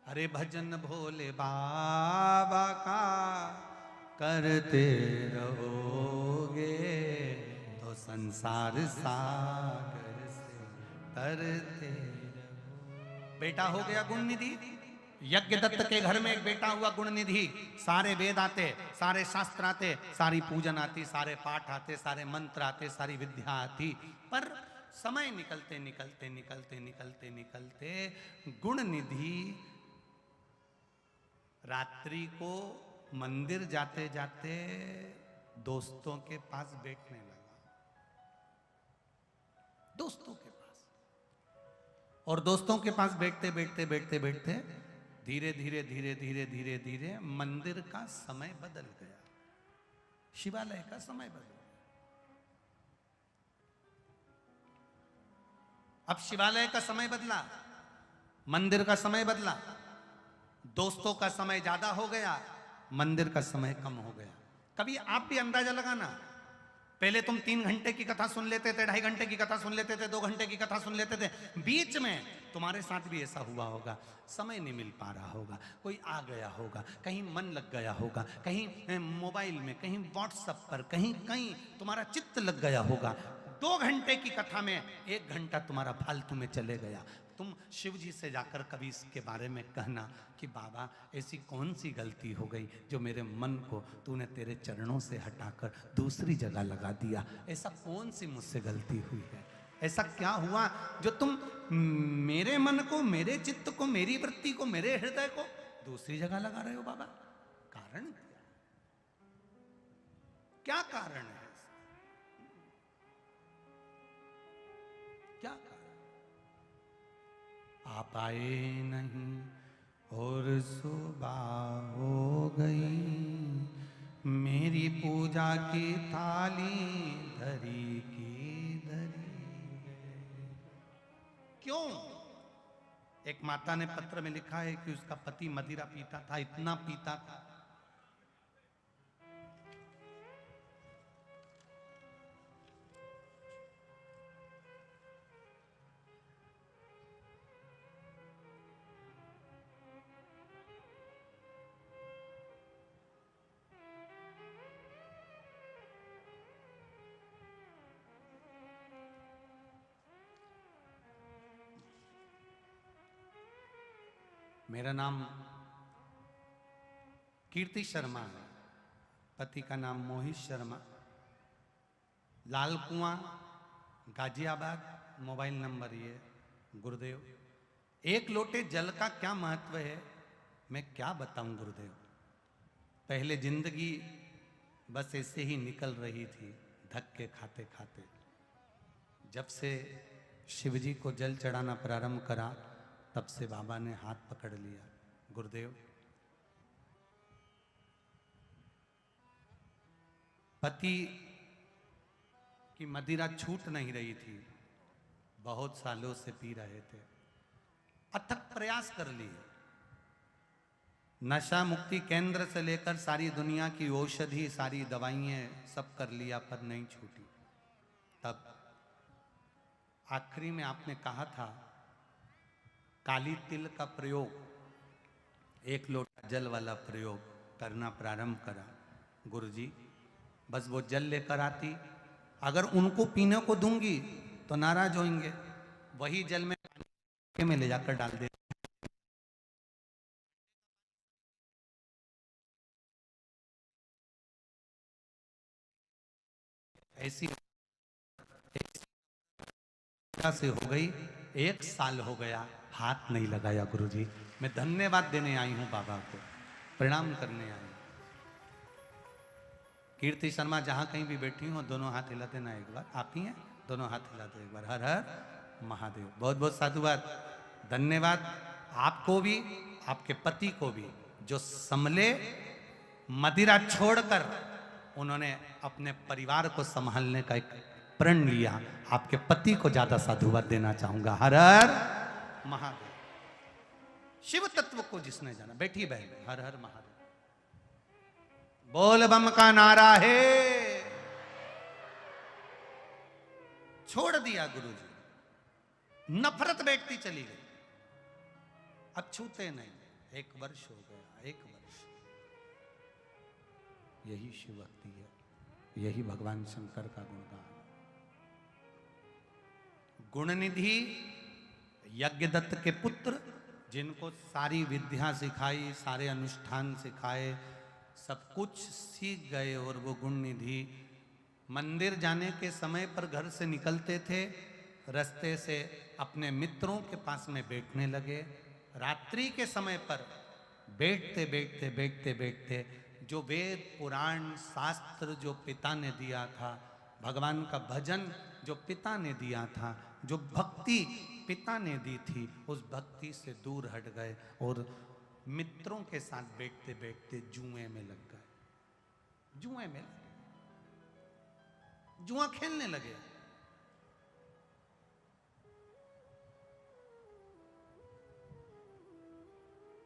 अरे भजन भोले बाबा का करते रहोगे तो संसार सागर से तरते रहोगे। बेटा हो गया गुण निधि, यज्ञ दत्त के घर में एक बेटा हुआ गुण निधि। सारे वेद आते, सारे शास्त्र आते, सारी पूजन आती, सारे पाठ आते, सारे मंत्र आते, सारी विद्या आती, पर समय निकलते निकलते निकलते निकलते निकलते गुण निधि रात्रि को मंदिर जाते जाते दोस्तों के पास बैठने लगा, दोस्तों के पास। और दोस्तों के पास बैठते बैठते बैठते बैठते धीरे धीरे धीरे धीरे धीरे धीरे मंदिर का समय बदल गया, शिवालय का समय बदल गया। अब शिवालय का समय बदला, मंदिर का समय बदला, दोस्तों का समय ज्यादा हो गया, मंदिर का समय कम हो गया। कभी आप भी अंदाजा लगाना, पहले तुम 3 घंटे की कथा सुन लेते थे, 2.5 घंटे की कथा सुन लेते थे, 2 घंटे की कथा सुन लेते थे। बीच में तुम्हारे साथ भी ऐसा हुआ होगा, समय नहीं मिल पा रहा होगा, कोई आ गया होगा, कहीं मन लग गया होगा, कहीं मोबाइल में, कहीं व्हाट्सएप पर, कहीं कहीं तुम्हारा चित्त लग गया होगा। 2 घंटे की कथा में 1 घंटा तुम्हारा फालतू में चले गया। तुम शिव जी से जाकर कभी इसके बारे में कहना कि बाबा ऐसी कौन सी गलती हो गई जो मेरे मन को तूने तेरे चरणों से हटाकर दूसरी जगह लगा दिया। ऐसा कौन सी मुझसे गलती हुई है, ऐसा क्या हुआ जो तुम मेरे मन को, मेरे चित्त को, मेरी वृत्ति को, मेरे हृदय को दूसरी जगह लगा रहे हो बाबा? कारण क्या कारण है? क्या कारण? आप आए नहीं और सुबह हो गई, मेरी पूजा की थाली धरी की धरी। क्यों? एक माता ने पत्र में लिखा है कि उसका पति मदिरा पीता था, इतना पीता था मेरा नाम कीर्ति शर्मा है, पति का नाम मोहित शर्मा, लाल कुआं गाजियाबाद, मोबाइल नंबर ये गुरुदेव। एक लोटे जल का क्या महत्व है मैं क्या बताऊं गुरुदेव। पहले जिंदगी बस ऐसे ही निकल रही थी धक्के खाते खाते। जब से शिवजी को जल चढ़ाना प्रारंभ करा तब से बाबा ने हाथ पकड़ लिया। गुरुदेव, पति की मदिरा छूट नहीं रही थी, बहुत सालों से पी रहे थे, अथक प्रयास कर लिए, नशा मुक्ति केंद्र से लेकर सारी दुनिया की औषधि, सारी दवाइयां सब कर लिया पर नहीं छूटी। तब आखिरी में आपने कहा था काली तिल का प्रयोग, 1 लोटा जल वाला प्रयोग करना प्रारंभ करा। गुरुजी बस वो जल लेकर आती, अगर उनको पीने को दूंगी तो नाराज होंगे, वही जल में ले जाकर डाल दे। ऐसी से हो गई, 1 साल हो गया, हाथ नहीं लगाया गुरुजी। मैं धन्यवाद देने आई हूं बाबा को, प्रणाम करने आई हूं। कीर्ति शर्मा जहां कहीं भी बैठी हूं दोनों हाथ हिला देना एक बार। आप ही हैं, दोनों हाथ हिला दो एक बार। हर हर महादेव। बहुत बहुत साधुवाद, धन्यवाद आपको भी, आपके पति को भी, जो समले मदिरा छोड़कर उन्होंने अपने परिवार को संभालने का एक प्रण लिया। आपके पति को ज्यादा साधुवाद देना चाहूंगा। हर हर महादेव। शिव तत्व को जिसने जाना, बैठी बहन, हर हर महादेव। बोल बम का नारा है। छोड़ दिया गुरुजी, नफरत बैठती चली गई, अब छूते नहीं। 1 वर्ष हो गया, 1 वर्ष। यही शिव भक्ति है, यही भगवान शंकर का गुणगान। गुणनिधि यज्ञदत्त के पुत्र, जिनको सारी विद्या सिखाई, सारे अनुष्ठान सिखाए, सब कुछ सीख गए, और वो गुणनिधि मंदिर जाने के समय पर घर से निकलते थे, रास्ते से अपने मित्रों के पास में बैठने लगे। रात्रि के समय पर बैठते बैठते बैठते बैठते जो वेद पुराण शास्त्र जो पिता ने दिया था, भगवान का भजन जो पिता ने दिया था, जो भक्ति पिता ने दी थी, उस भक्ति से दूर हट गए और मित्रों के साथ बैठते बैठते जुए में लग गए। जुए में जुआ खेलने लगे।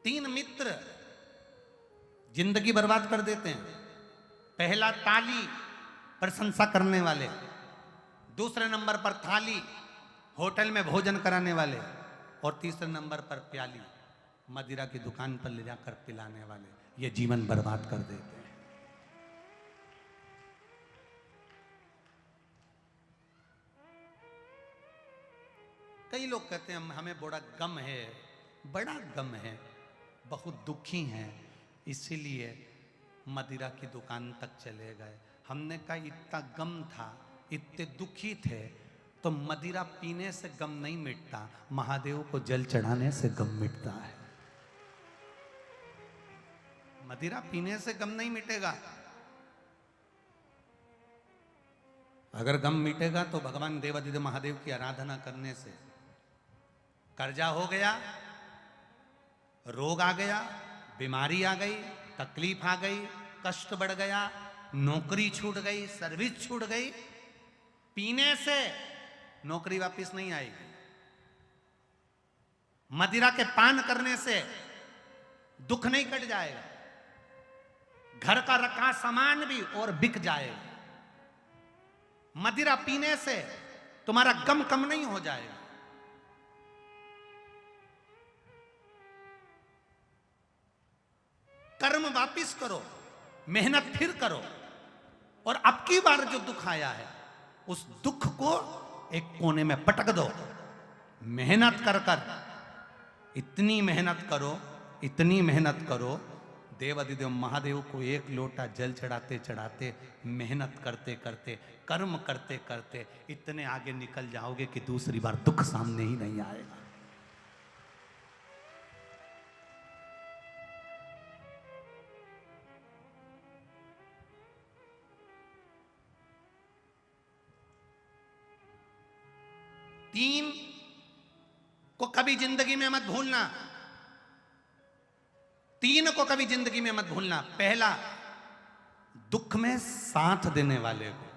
तीन मित्र जिंदगी बर्बाद कर देते हैं। पहला ताली, प्रशंसा करने वाले, दूसरे नंबर पर थाली, होटल में भोजन कराने वाले, और तीसरे नंबर पर प्याली, मदिरा की दुकान पर ले जाकर पिलाने वाले, ये जीवन बर्बाद कर देते हैं। कई लोग कहते हैं हमें बड़ा गम है, बड़ा गम है, बहुत दुखी हैं, इसीलिए मदिरा की दुकान तक चले गए। हमने कहा इतना गम था, इतने दुखी थे, तो मदिरा पीने से गम नहीं मिटता, महादेव को जल चढ़ाने से गम मिटता है। मदिरा पीने से गम नहीं मिटेगा। अगर गम मिटेगा तो भगवान देवादिदेव महादेव की आराधना करने से। कर्जा हो गया, रोग आ गया, बीमारी आ गई, तकलीफ आ गई, कष्ट बढ़ गया, नौकरी छूट गई, सर्विस छूट गई, पीने से नौकरी वापस नहीं आएगी। मदिरा के पान करने से दुख नहीं कट जाएगा, घर का रखा सामान भी और बिक जाएगा। मदिरा पीने से तुम्हारा गम कम नहीं हो जाएगा। कर्म वापिस करो, मेहनत फिर करो, और अब की बार जो दुख आया है उस दुख को एक कोने में पटक दो। मेहनत कर कर, इतनी मेहनत करो, इतनी मेहनत करो, देवादिदेव महादेव को एक लोटा जल चढ़ाते चढ़ाते, मेहनत करते करते, कर्म करते करते इतने आगे निकल जाओगे कि दूसरी बार दुख सामने ही नहीं आएगा। तीन को कभी जिंदगी में मत भूलना, तीन को कभी जिंदगी में मत भूलना। पहला, दुख में साथ देने वाले को।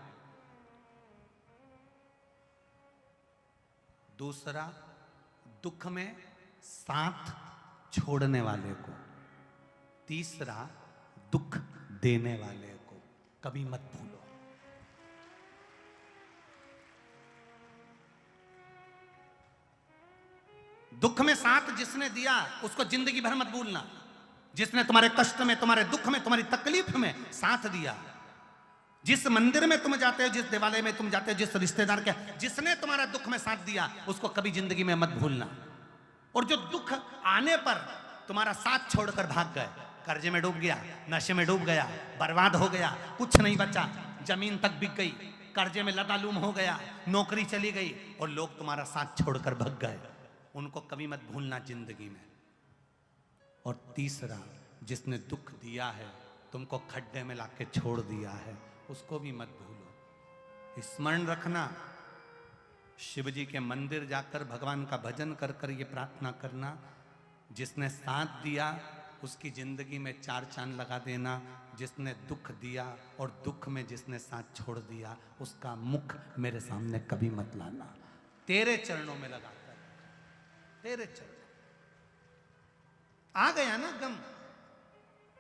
दूसरा, दुख में साथ छोड़ने वाले को। तीसरा, दुख देने वाले को कभी मत भूलो। दुख में साथ जिसने दिया उसको जिंदगी भर मत भूलना। जिसने तुम्हारे कष्ट में, तुम्हारे दुख में, तुम्हारी तकलीफ में साथ दिया, जिस मंदिर में तुम जाते हो, जिस देवालय में तुम जाते हो, जिस रिश्तेदार के, जिसने तुम्हारा दुख में साथ दिया उसको कभी जिंदगी में मत भूलना। और जो दुख आने पर तुम्हारा साथ छोड़कर भाग गए, कर्जे में डूब गया, नशे में डूब गया, बर्बाद हो गया, कुछ नहीं बचा, जमीन तक बिक गई, कर्जे में लदालूम हो गया, नौकरी चली गई और लोग तुम्हारा साथ छोड़कर भाग गए, उनको कभी मत भूलना जिंदगी में। और तीसरा, जिसने दुख दिया है, तुमको खड्डे में लाके छोड़ दिया है, उसको भी मत भूलो। स्मरण रखना, शिव जी के मंदिर जाकर भगवान का भजन कर कर ये प्रार्थना करना, जिसने साथ दिया उसकी जिंदगी में 4 चांद लगा देना, जिसने दुख दिया और दुख में जिसने साथ छोड़ दिया उसका मुख मेरे सामने कभी मत लाना। तेरे चरणों में लगा, तेरे चरण। आ गया ना गम।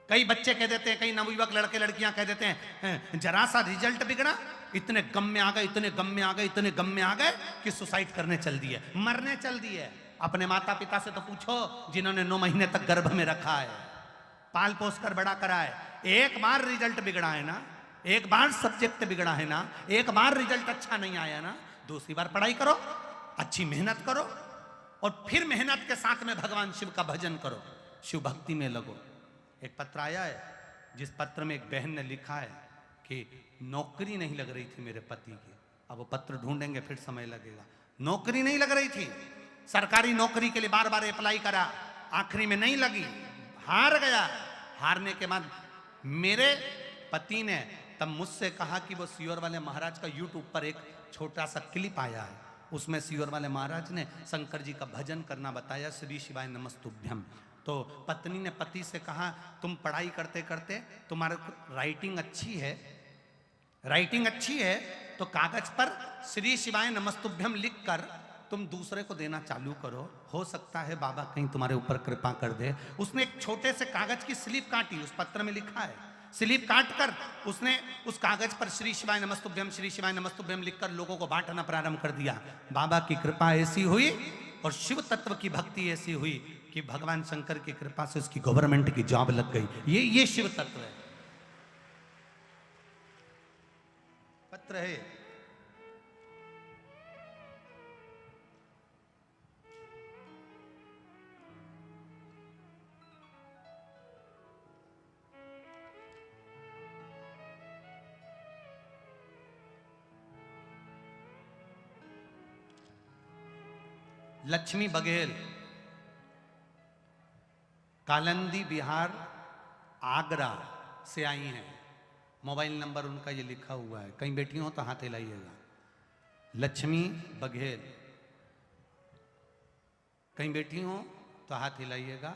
कई बच्चे कह देते हैं, कई नवयुवक लड़के लड़कियां कह देते हैं, जरा सा रिजल्ट बिगड़ा, इतने गम में आ गए, इतने गम में आ गए, इतने गम में आ गए कि सुसाइड करने चल दिए, मरने चल दिए। अपने माता पिता से तो पूछो जिन्होंने 9 महीने तक गर्भ में रखा है, पाल पोस कर बड़ा करा है। एक बार रिजल्ट बिगड़ा है ना, एक बार सब्जेक्ट बिगड़ा है ना, एक बार रिजल्ट अच्छा नहीं आया ना, दूसरी बार पढ़ाई करो, अच्छी मेहनत करो, और फिर मेहनत के साथ में भगवान शिव का भजन करो, शिव भक्ति में लगो। एक पत्र आया है, जिस पत्र में एक बहन ने लिखा है कि नौकरी नहीं लग रही थी मेरे पति की। अब वो पत्र ढूंढेंगे, फिर समय लगेगा। नौकरी नहीं लग रही थी, सरकारी नौकरी के लिए बार बार अप्लाई करा, आखिरी में नहीं लगी, हार गया। हारने के बाद मेरे पति ने तब मुझसे कहा कि वो सियोर वाले महाराज का यूट्यूब पर एक छोटा सा क्लिप आया है, उसमें सियोर वाले महाराज ने शंकर जी का भजन करना बताया, श्री शिवाय नमस्तुभ्यम। तो पत्नी ने पति से कहा, तुम पढ़ाई करते करते तुम्हारे राइटिंग अच्छी है, राइटिंग अच्छी है, तो कागज पर श्री शिवाय नमस्तुभ्यम लिखकर तुम दूसरे को देना चालू करो, हो सकता है बाबा कहीं तुम्हारे ऊपर कृपा कर दे। उसने एक छोटे से कागज की स्लिप काटी, उस पत्र में लिखा है स्लिप काट कर उसने उस कागज पर श्री शिवाय नमस्तुभ्यम लिखकर लोगों को बांटना प्रारंभ कर दिया। बाबा की कृपा ऐसी हुई और शिव तत्व की भक्ति ऐसी हुई कि भगवान शंकर की कृपा से उसकी गवर्नमेंट की जॉब लग गई। ये शिव तत्व है। पत्र है, लक्ष्मी बघेल, कालंदी बिहार आगरा से आई हैं। मोबाइल नंबर उनका ये लिखा हुआ है, कहीं बैठी हो तो हाथ हिलाइएगा। लक्ष्मी बघेल, कहीं बैठी हो तो हाथ हिलाइएगा।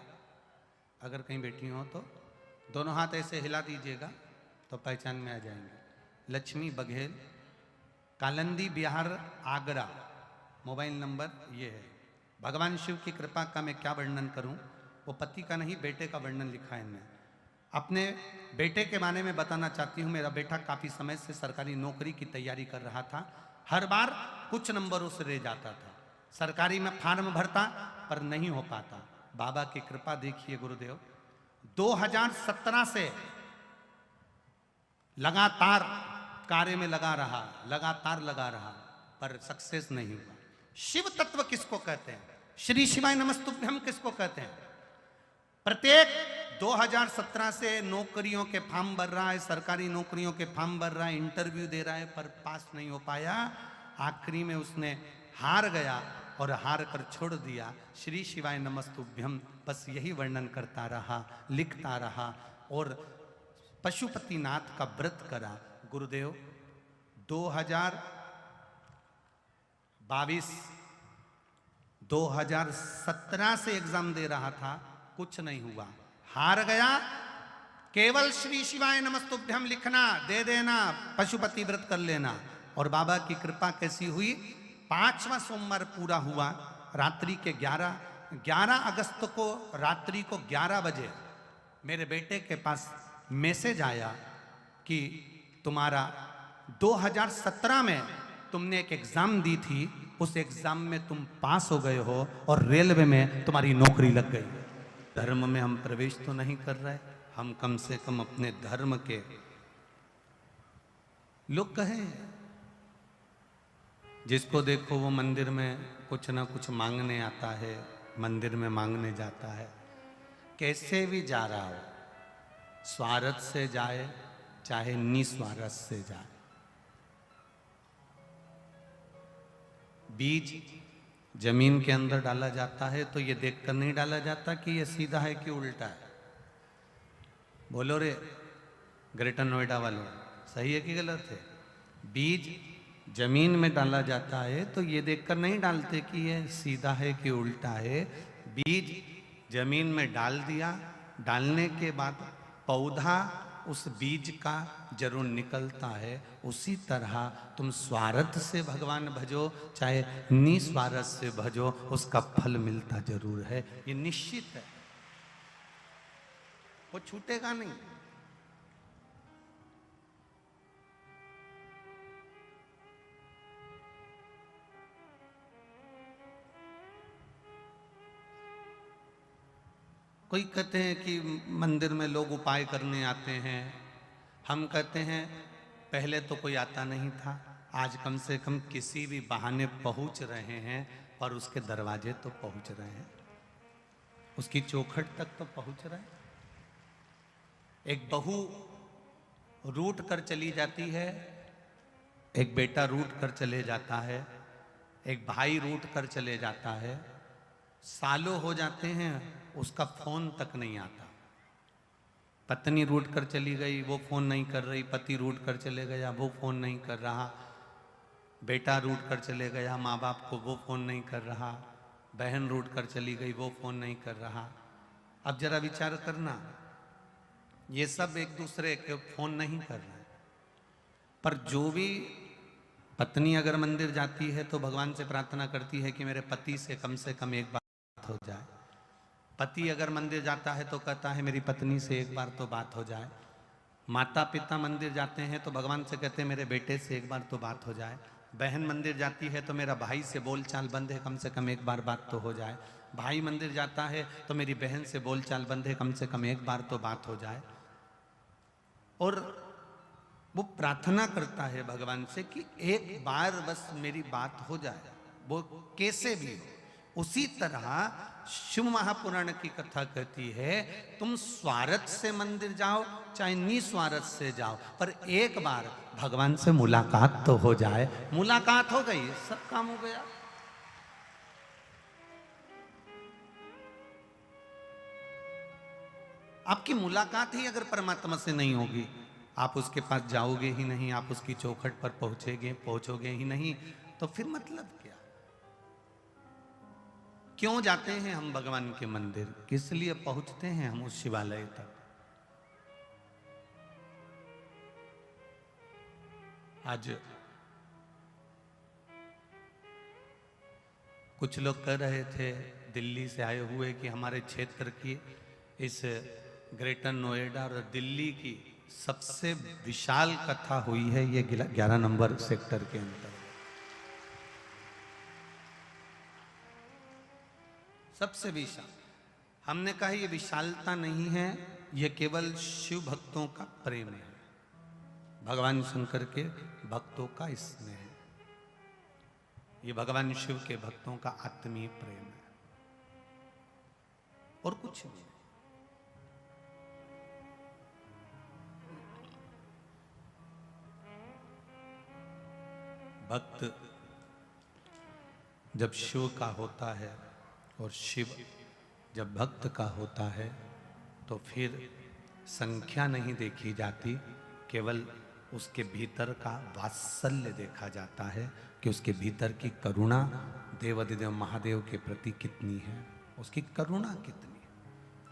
अगर कहीं बैठी हो तो दोनों हाथ ऐसे हिला दीजिएगा तो पहचान में आ जाएंगे। लक्ष्मी बघेल, कालंदी बिहार आगरा, मोबाइल नंबर ये है। भगवान शिव की कृपा का मैं क्या वर्णन करूं, वो पति का नहीं बेटे का वर्णन लिखा है इनमें। अपने बेटे के बारे में बताना चाहती हूँ। मेरा बेटा काफ़ी समय से सरकारी नौकरी की तैयारी कर रहा था। हर बार कुछ नंबरों से रह जाता था। सरकारी में फार्म भरता पर नहीं हो पाता। बाबा की कृपा देखिए गुरुदेव, 2017 से लगातार कार्य में लगा रहा पर सक्सेस नहीं हुआ। शिव तत्व किसको कहते हैं, श्री शिवाय नमस्तुभ्यम किसको कहते हैं? प्रत्येक 2017 से नौकरियों के फॉर्म भर रहा है, सरकारी नौकरियों के फॉर्म भर रहा है, इंटरव्यू दे रहा है पर पास नहीं हो पाया। आखिरी में उसने हार गया और हार कर छोड़ दिया। श्री शिवाय नमस्तुभ्यम बस यही वर्णन करता रहा, लिखता रहा और पशुपतिनाथ का व्रत करा। गुरुदेव 2017 से एग्जाम दे रहा था, कुछ नहीं हुआ, हार गया। केवल श्री शिवाय नमस्तुभ्यम लिखना, दे देना, पशुपति व्रत कर लेना। और बाबा की कृपा कैसी हुई, 5वां सोमवार पूरा हुआ। रात्रि के 11 अगस्त को रात्रि को 11 बजे मेरे बेटे के पास मैसेज आया कि तुम्हारा 2017 में तुमने एक एग्जाम दी थी, उस एग्जाम में तुम पास हो गए हो और रेलवे में तुम्हारी नौकरी लग गई। धर्म में हम प्रवेश तो नहीं कर रहे, हम कम से कम अपने धर्म के लोग कहें। जिसको देखो वो मंदिर में कुछ ना कुछ मांगने आता है, मंदिर में मांगने जाता है। कैसे भी जा रहा हो, स्वार्थ से जाए चाहे निस्वार्थ से जाए। बीज जमीन के अंदर डाला जाता है तो ये देखकर नहीं डाला जाता कि ये सीधा है कि उल्टा है। बोलो रे ग्रेटर नोएडा वालों, सही है कि गलत है? बीज जमीन में डाला जाता है तो ये देखकर नहीं डालते कि ये सीधा है कि उल्टा है। बीज जमीन में डाल दिया, डालने के बाद पौधा उस बीज का जरूर निकलता है। उसी तरह तुम स्वार्थ से भगवान भजो चाहे निस्वार्थ से भजो, उसका फल मिलता जरूर है, ये निश्चित है, वो छूटेगा नहीं। कोई कहते हैं कि मंदिर में लोग उपाय करने आते हैं, हम कहते हैं पहले तो कोई आता नहीं था, आज कम से कम किसी भी बहाने पहुंच रहे हैं और उसके दरवाजे तो पहुंच रहे हैं, उसकी चौखट तक तो पहुंच रहे हैं। एक बहू रूठ कर चली जाती है, एक बेटा रूठ कर चले जाता है, एक भाई रूठ कर चले जाता है, सालों हो जाते हैं, उसका फोन तक नहीं आता। पत्नी रूठ कर चली गई, वो फोन नहीं कर रही, पति रूठ कर चले गया, वो फोन नहीं कर रहा, बेटा रूठ कर चले गया, माँ बाप को वो फोन नहीं कर रहा, बहन रूठ कर चली गई, वो फोन नहीं कर रहा। अब जरा विचार करना, ये सब एक दूसरे के फोन नहीं कर रहे, पर जो भी पत्नी अगर मंदिर जाती है तो भगवान से प्रार्थना करती है कि मेरे पति से कम एक बात हो जाए। पति अगर मंदिर जाता है तो कहता है मेरी पत्नी से एक बार तो बात हो जाए। माता पिता मंदिर जाते हैं तो भगवान से कहते हैं मेरे बेटे से एक बार तो बात हो जाए। बहन मंदिर जाती है तो मेरा भाई से बोलचाल बंद है, कम से कम एक बार बात तो हो जाए। भाई मंदिर जाता है तो मेरी बहन से बोलचाल बंद है, कम से कम एक बार तो बात हो जाए। और वो प्रार्थना करता है भगवान से कि एक बार बस मेरी बात हो जाए, वो कैसे भी हो। उसी तरह शिव महापुराण की कथा कहती है तुम स्वार्थ से मंदिर जाओ चाहे निस्वार्थ से जाओ, पर एक बार भगवान से मुलाकात तो हो जाए। मुलाकात हो गई, सब काम हो गया। आपकी मुलाकात ही अगर परमात्मा से नहीं होगी, आप उसके पास जाओगे ही नहीं, आप उसकी चौखट पर पहुंचोगे ही नहीं, तो फिर मतलब क्या। क्यों जाते हैं हम भगवान के मंदिर, किस लिए पहुंचते हैं हम उस शिवालय तक। आज कुछ लोग कह रहे थे दिल्ली से आए हुए कि हमारे क्षेत्र की इस ग्रेटर नोएडा और दिल्ली की सबसे विशाल कथा हुई है ये 11 नंबर सेक्टर के अंदर। सबसे विशाल। हमने कहा ये विशालता नहीं है, ये केवल शिव भक्तों का प्रेम है, भगवान शंकर के भक्तों का स्नेह है, ये भगवान शिव के भक्तों का आत्मीय प्रेम है और कुछ नहीं। भक्त जब शिव का होता है और शिव जब भक्त का होता है तो फिर संख्या नहीं देखी जाती, केवल उसके भीतर का वात्सल्य देखा जाता है कि उसके भीतर की करुणा देवाधिदेव महादेव के प्रति कितनी है, उसकी करुणा कितनी है,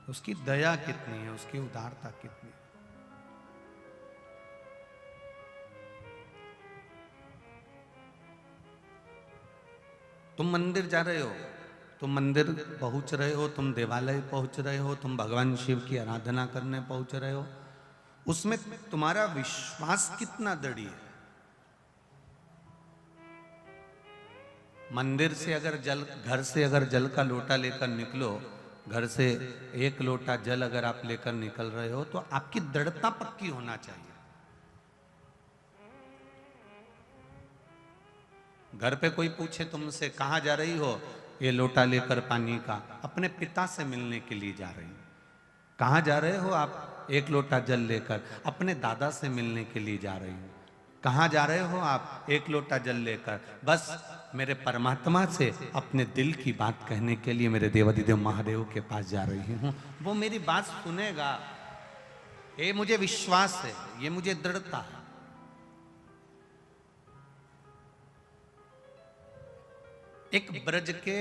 उसकी दया कितनी है, उसकी उदारता कितनी है। तुम मंदिर जा रहे हो, तुम मंदिर पहुंच रहे हो, तुम देवालय पहुंच रहे हो, तुम भगवान शिव की आराधना करने पहुंच रहे हो, उसमें तुम्हारा विश्वास कितना दृढ़ है। मंदिर से अगर जल, घर से अगर जल का लोटा लेकर निकलो, घर से एक लोटा जल अगर आप लेकर निकल रहे हो तो आपकी दृढ़ता पक्की होना चाहिए। घर पे कोई पूछे तुमसे कहाँ जा रही हो, ये लोटा लेकर पानी का, अपने पिता से मिलने के लिए जा रही हो। कहाँ जा रहे हो आप, एक लोटा जल लेकर, अपने दादा से मिलने के लिए जा रही हूँ। कहाँ जा रहे हो आप, एक लोटा जल लेकर, बस मेरे परमात्मा से अपने दिल की बात कहने के लिए मेरे देवाधिदेव महादेव के पास जा रही हूँ। वो मेरी बात सुनेगा, ये मुझे विश्वास है, ये मुझे दृढ़ता है। एक ब्रज के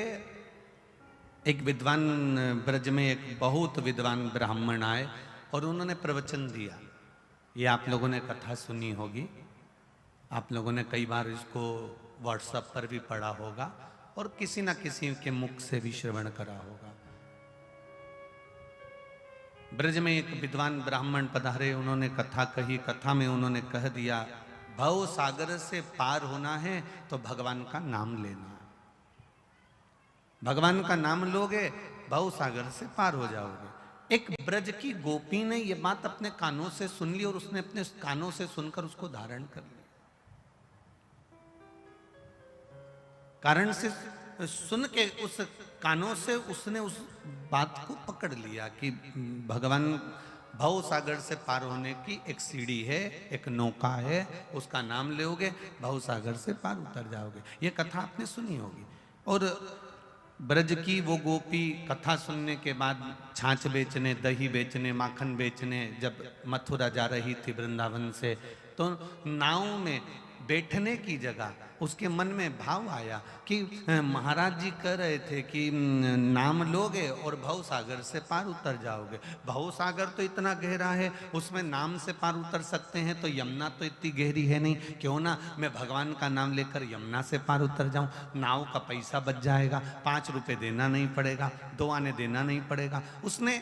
एक विद्वान, ब्रज में एक बहुत विद्वान ब्राह्मण आए और उन्होंने प्रवचन दिया। ये आप लोगों ने कथा सुनी होगी, आप लोगों ने कई बार इसको व्हाट्सएप पर भी पढ़ा होगा और किसी ना किसी के मुख से भी श्रवण करा होगा। ब्रज में एक विद्वान ब्राह्मण पधारे, उन्होंने कथा कही। कथा में उन्होंने कह दिया भव सागर से पार होना है तो भगवान का नाम लेना, भगवान का नाम लोगे भव सागर से पार हो जाओगे। एक ब्रज की गोपी ने यह बात अपने कानों से सुन ली और उसने अपने कानों से सुनकर उसको धारण कर लिया। कारण से सुन के उस कानों से उसने उस बात को पकड़ लिया कि भगवान भव सागर से पार होने की एक सीढ़ी है, एक नौका है, उसका नाम लोगे भव सागर से पार उतर जाओगे। ये कथा आपने सुनी होगी। और ब्रज की वो गोपी कथा सुनने के बाद छाछ बेचने, दही बेचने, माखन बेचने जब मथुरा जा रही थी वृंदावन से, तो नाव में बैठने की जगह उसके मन में भाव आया कि महाराज जी कह रहे थे कि नाम लोगे और भव सागर से पार उतर जाओगे। भव सागर तो इतना गहरा है, उसमें नाम से पार उतर सकते हैं, तो यमुना तो इतनी गहरी है नहीं, क्यों ना मैं भगवान का नाम लेकर यमुना से पार उतर जाऊं। नाव का पैसा बच जाएगा, 5 रुपए देना नहीं पड़ेगा, 2 आने देना नहीं पड़ेगा। उसने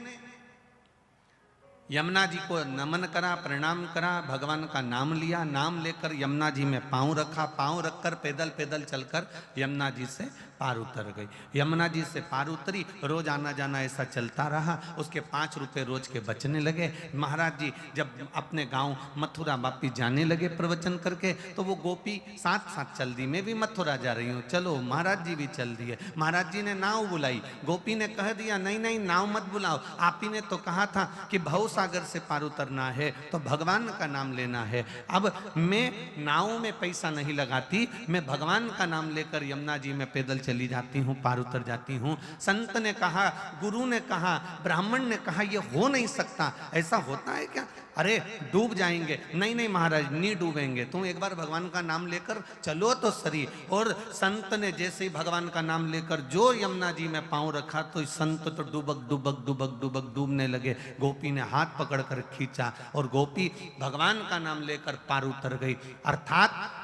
यमुना जी को नमन करा, प्रणाम करा, भगवान का नाम लिया, नाम लेकर यमुना जी में पांव रखा, पांव रखकर पैदल पैदल चलकर यमुना जी से पार उतर गई। यमुना जी से पार उतरी, रोज आना जाना ऐसा चलता रहा। उसके 5 रुपए रोज के बचने लगे। महाराज जी जब अपने गांव मथुरा वापिस जाने लगे प्रवचन करके, तो वो गोपी साथ साथ चल दी, मैं भी मथुरा जा रही हूँ, चलो। महाराज जी भी चल दिए। महाराज जी ने नाव बुलाई, गोपी ने कह दिया नहीं नहीं नाव मत बुलाओ, आप ही ने तो कहा था कि भव सागर से पार उतरना है तो भगवान का नाम लेना है। अब मैं नाव में पैसा नहीं लगाती, मैं भगवान का नाम लेकर यमुना जी में पैदल चली जाती हूँ, पार उतर जाती हूँ। संत ने कहा, गुरु ने कहा, ब्राह्मण ने कहा, ये हो नहीं सकता, ऐसा होता है क्या? अरे डूब जाएंगे। नहीं नहीं महाराज नहीं डूबेंगे, तुम एक बार भगवान का नाम लेकर चलो तो सही। और संत ने जैसे ही भगवान का नाम लेकर जो यमुना जी में पांव रखा, तो संत तो डुबक डुबक डुबक डुबक डूबने लगे। गोपी ने हाथ पकड़कर खींचा और गोपी भगवान का नाम लेकर पार उतर गई। अर्थात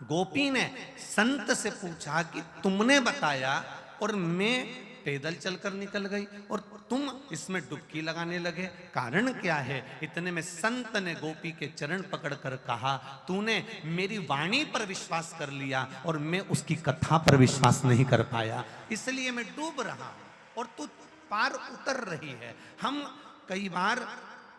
गोपी ने संत से पूछा कि तुमने बताया और मैं पैदल चलकर निकल गई और तुम इसमें डुबकी लगाने लगे, कारण क्या है? इतने में संत ने गोपी के चरण पकड़कर कहा, तूने मेरी वाणी पर विश्वास कर लिया और मैं उसकी कथा पर विश्वास नहीं कर पाया, इसलिए मैं डूब रहा हूं और तू पार उतर रही है। हम कई बार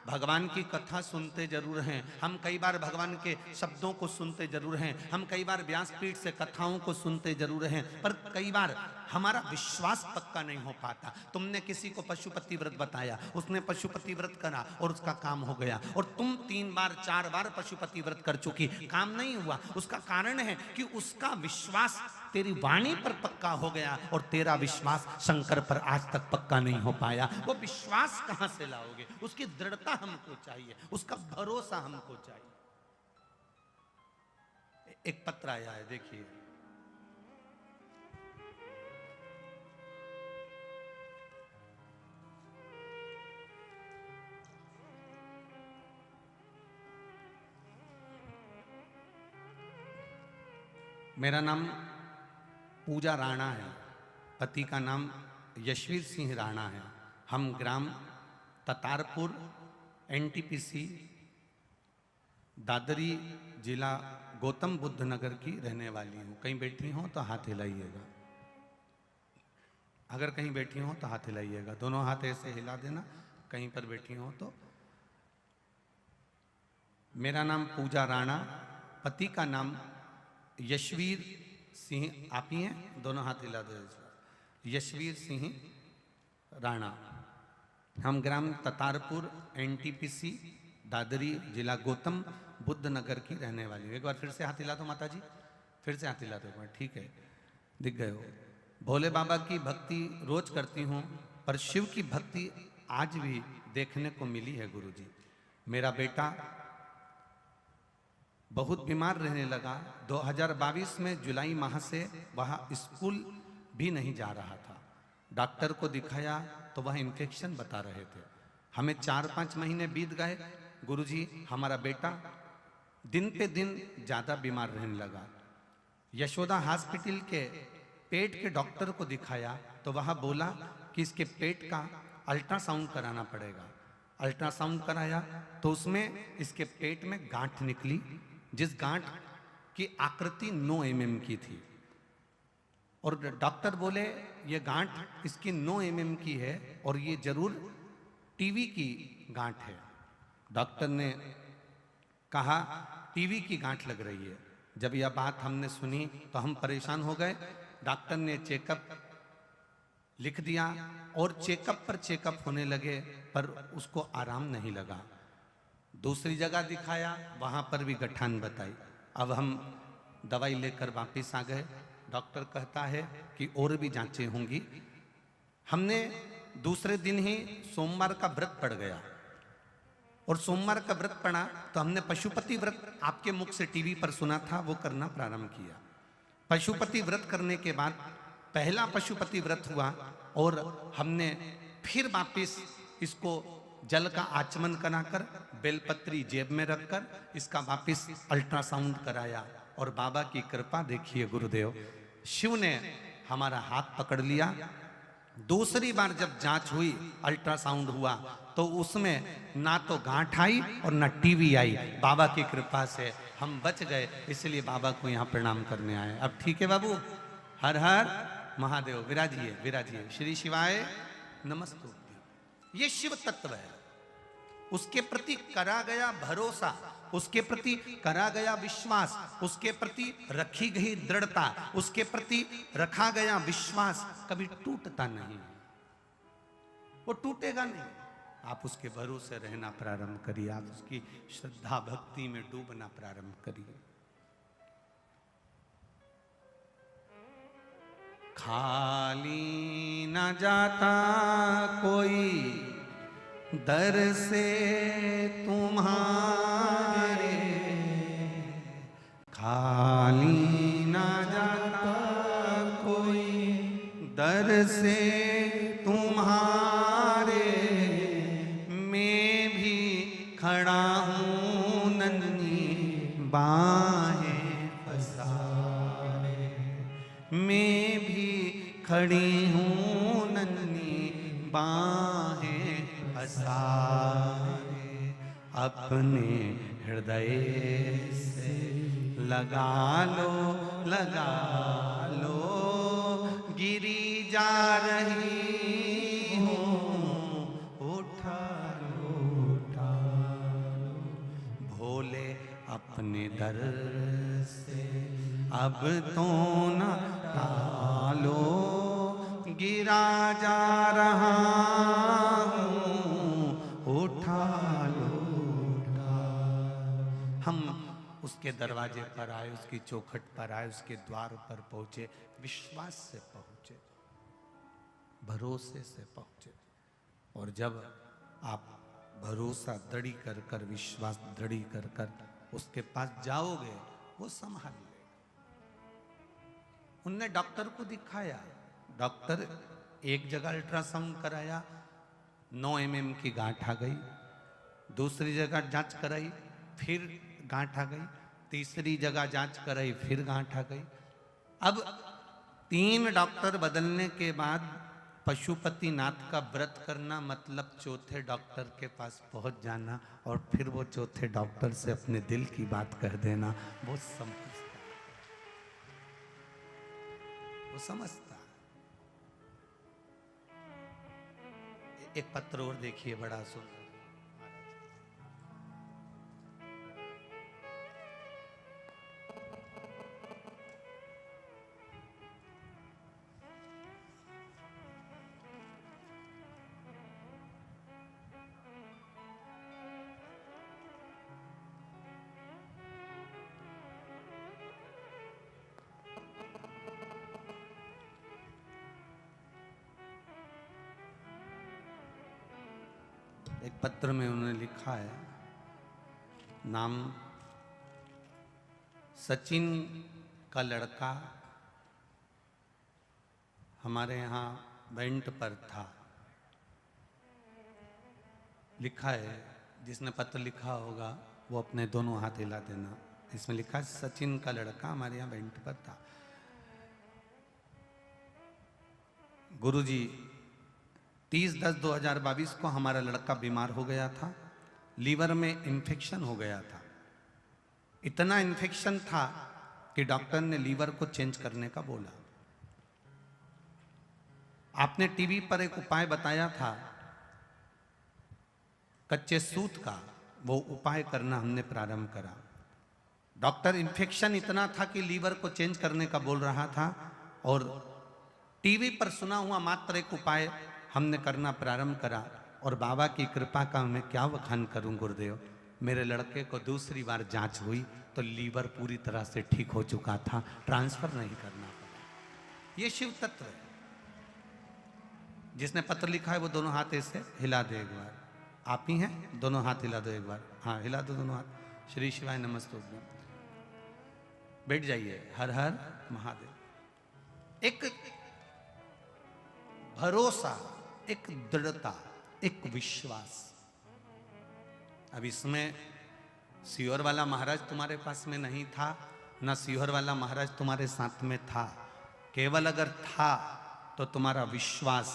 भगवान की कथा सुनते जरूर हैं, हम कई बार भगवान के शब्दों को सुनते जरूर हैं, हम कई बार व्यासपीठ से कथाओं को सुनते जरूर हैं, पर कई बार हमारा विश्वास पक्का नहीं हो पाता। तुमने किसी को पशुपति व्रत बताया, उसने पशुपति व्रत करा और उसका काम हो गया, और तुम 3 बार 4 बार पशुपति व्रत कर चुकी, काम नहीं हुआ। उसका कारण है कि उसका विश्वास तेरी वाणी पर पक्का हो गया और तेरा विश्वास शंकर पर आज तक पक्का नहीं हो पाया। वो विश्वास कहां से लाओगे? उसकी दृढ़ता हमको चाहिए, उसका भरोसा हमको चाहिए। एक पत्र आया है, देखिए। मेरा नाम पूजा राणा है, पति का नाम यशवीर सिंह राणा है। हम ग्राम ततारपुर एनटीपीसी दादरी जिला गौतम बुद्ध नगर की रहने वाली हूँ। कहीं बैठी हो तो हाथ हिलाइएगा, अगर कहीं बैठी हो तो हाथ हिलाइएगा, दोनों हाथ ऐसे हिला देना कहीं पर बैठी हो तो। मेरा नाम पूजा राणा, पति का नाम यशवीर सिंह, आप ही हैं, दोनों हाथ हिला दो, यशवीर सिंह राणा। हम ग्राम ततारपुर एनटीपीसी दादरी जिला गौतम बुद्ध नगर की रहने वाली हूँ। एक बार फिर से हाथ हिला दो माता जी, फिर से हाथ हिला दो एक बार, ठीक है, दिख गए हो। भोले बाबा की भक्ति रोज करती हूँ, पर शिव की भक्ति आज भी देखने को मिली है गुरुजी। मेरा बेटा बहुत बीमार रहने लगा। 2022 में जुलाई माह से वह स्कूल भी नहीं जा रहा था। डॉक्टर को दिखाया तो वह इन्फेक्शन बता रहे थे। हमें 4-5 महीने बीत गए। गुरुजी हमारा बेटा दिन पे दिन ज़्यादा बीमार रहने लगा। यशोदा हॉस्पिटल के पेट के डॉक्टर को दिखाया तो वह बोला कि इसके पेट का अल्ट्रासाउंड कराना पड़ेगा। अल्ट्रासाउंड कराया तो उसमें इसके पेट में गांठ निकली, जिस गांठ की आकृति 9 mm की थी, और डॉक्टर बोले ये गांठ इसकी 9 mm की है और ये जरूर टीवी की गांठ है। डॉक्टर ने कहा टीवी की गांठ लग रही है। जब यह बात हमने सुनी तो हम परेशान हो गए। डॉक्टर ने चेकअप लिख दिया और चेकअप पर चेकअप होने लगे, पर उसको आराम नहीं लगा। दूसरी जगह दिखाया, वहां पर भी गठान बताई। अब हम दवाई लेकर वापस आ गए। डॉक्टर कहता है कि और भी जांचें होंगी। हमने दूसरे दिन ही सोमवार का व्रत पड़ गया, और सोमवार का व्रत पड़ा तो हमने पशुपति व्रत आपके मुख से टीवी पर सुना था, वो करना प्रारंभ किया। पशुपति व्रत करने के बाद पहला पशुपति व्रत हुआ और हमने फिर वापिस इसको जल का आचमन कराकर बेलपत्री जेब में रखकर इसका वापिस अल्ट्रासाउंड कराया, और बाबा की कृपा देखिए गुरुदेव, शिव ने हमारा हाथ पकड़ लिया दूसरी बार जब जांच हुई, अल्ट्रासाउंड हुआ, तो उसमें ना तो गांठ आई और ना टीवी आई। बाबा की कृपा से हम बच गए, इसलिए बाबा को यहाँ प्रणाम करने आए। अब ठीक है बाबू, हर हर महादेव। विराजिए विराजिए। श्री शिवाय नमस्तुभ्यं। ये शिव तत्व है। उसके प्रति करा गया भरोसा, उसके प्रति करा गया विश्वास, उसके प्रति रखी गई दृढ़ता, उसके प्रति रखा गया विश्वास कभी टूटता नहीं। वो टूटेगा नहीं। आप उसके भरोसे रहना प्रारंभ करिए, आप उसकी श्रद्धा भक्ति में डूबना प्रारंभ करिए। खाली न जाता कोई दर से तुम्हारे, खाली न जाता कोई दर से तुम्हारे, मैं भी खड़ा हूँ नन्ही बाहें पसारे, मैं भी खड़ी हूँ नन्ही बाहें पसारे। अपने हृदय से लगा लो, गिरी जा रही हूँ, उठा लो। भोले अपने दर से अब तो न टालो, गिरा जा रहा हूँ, उठा लो। हम उसके दरवाजे पर आए, उसकी चौखट पर आए, उसके द्वार पर पहुंचे, विश्वास से पहुंचे, भरोसे से पहुंचे। और जब आप भरोसा दृढ़ी कर कर, विश्वास दृढ़ी कर कर उसके पास जाओगे, वो संभाल लेगा। उनने डॉक्टर को दिखाया, डॉक्टर एक जगह अल्ट्रासाउंड कराया, 9 mm की गांठ आ गई। दूसरी जगह जांच कराई, फिर गांठ आ गई। तीसरी जगह जांच कराई, फिर गांठ आ गई। अब 3 डॉक्टर बदलने के बाद पशुपतिनाथ का व्रत करना मतलब चौथे डॉक्टर के पास पहुंच जाना, और फिर वो चौथे डॉक्टर से अपने दिल की बात कह देना। वो समझता, वो समझता। एक पत्र और देखिए, बड़ा सुंदर। एक पत्र में उन्होंने लिखा है, नाम सचिन का लड़का हमारे यहाँ बेंट पर था। लिखा है, जिसने पत्र लिखा होगा वो अपने दोनों हाथ हिला देना। इसमें लिखा है, सचिन का लड़का हमारे यहाँ बेंट पर था। गुरुजी, 30/10/2022 को हमारा लड़का बीमार हो गया था, लीवर में इन्फेक्शन हो गया था। इतना इन्फेक्शन था कि डॉक्टर ने लीवर को चेंज करने का बोला। आपने टीवी पर एक उपाय बताया था कच्चे सूत का, वो उपाय करना हमने प्रारंभ करा। डॉक्टर इन्फेक्शन इतना था कि लीवर को चेंज करने का बोल रहा था, और टीवी पर सुना हुआ मात्र एक उपाय हमने करना प्रारंभ करा। और बाबा की कृपा का मैं क्या वखान करूं गुरुदेव, मेरे लड़के को दूसरी बार जांच हुई तो लीवर पूरी तरह से ठीक हो चुका था, ट्रांसफर नहीं करना पड़ा। ये शिव तत्व है। जिसने पत्र लिखा है वो दोनों हाथ ऐसे हिला दे एक बार। आप ही हैं, दोनों हाथ हिला दो एक बार। हाँ, हिला दो दोनों हाथ। श्री शिवाय नमस्तुभ्यं। बैठ जाइए। हर हर महादेव। एक भरोसा, एक दृढ़ता, एक विश्वास। अब इसमें सीहोर वाला महाराज तुम्हारे पास में नहीं था, ना सीहोर वाला महाराज तुम्हारे साथ में था। केवल अगर था तो तुम्हारा विश्वास,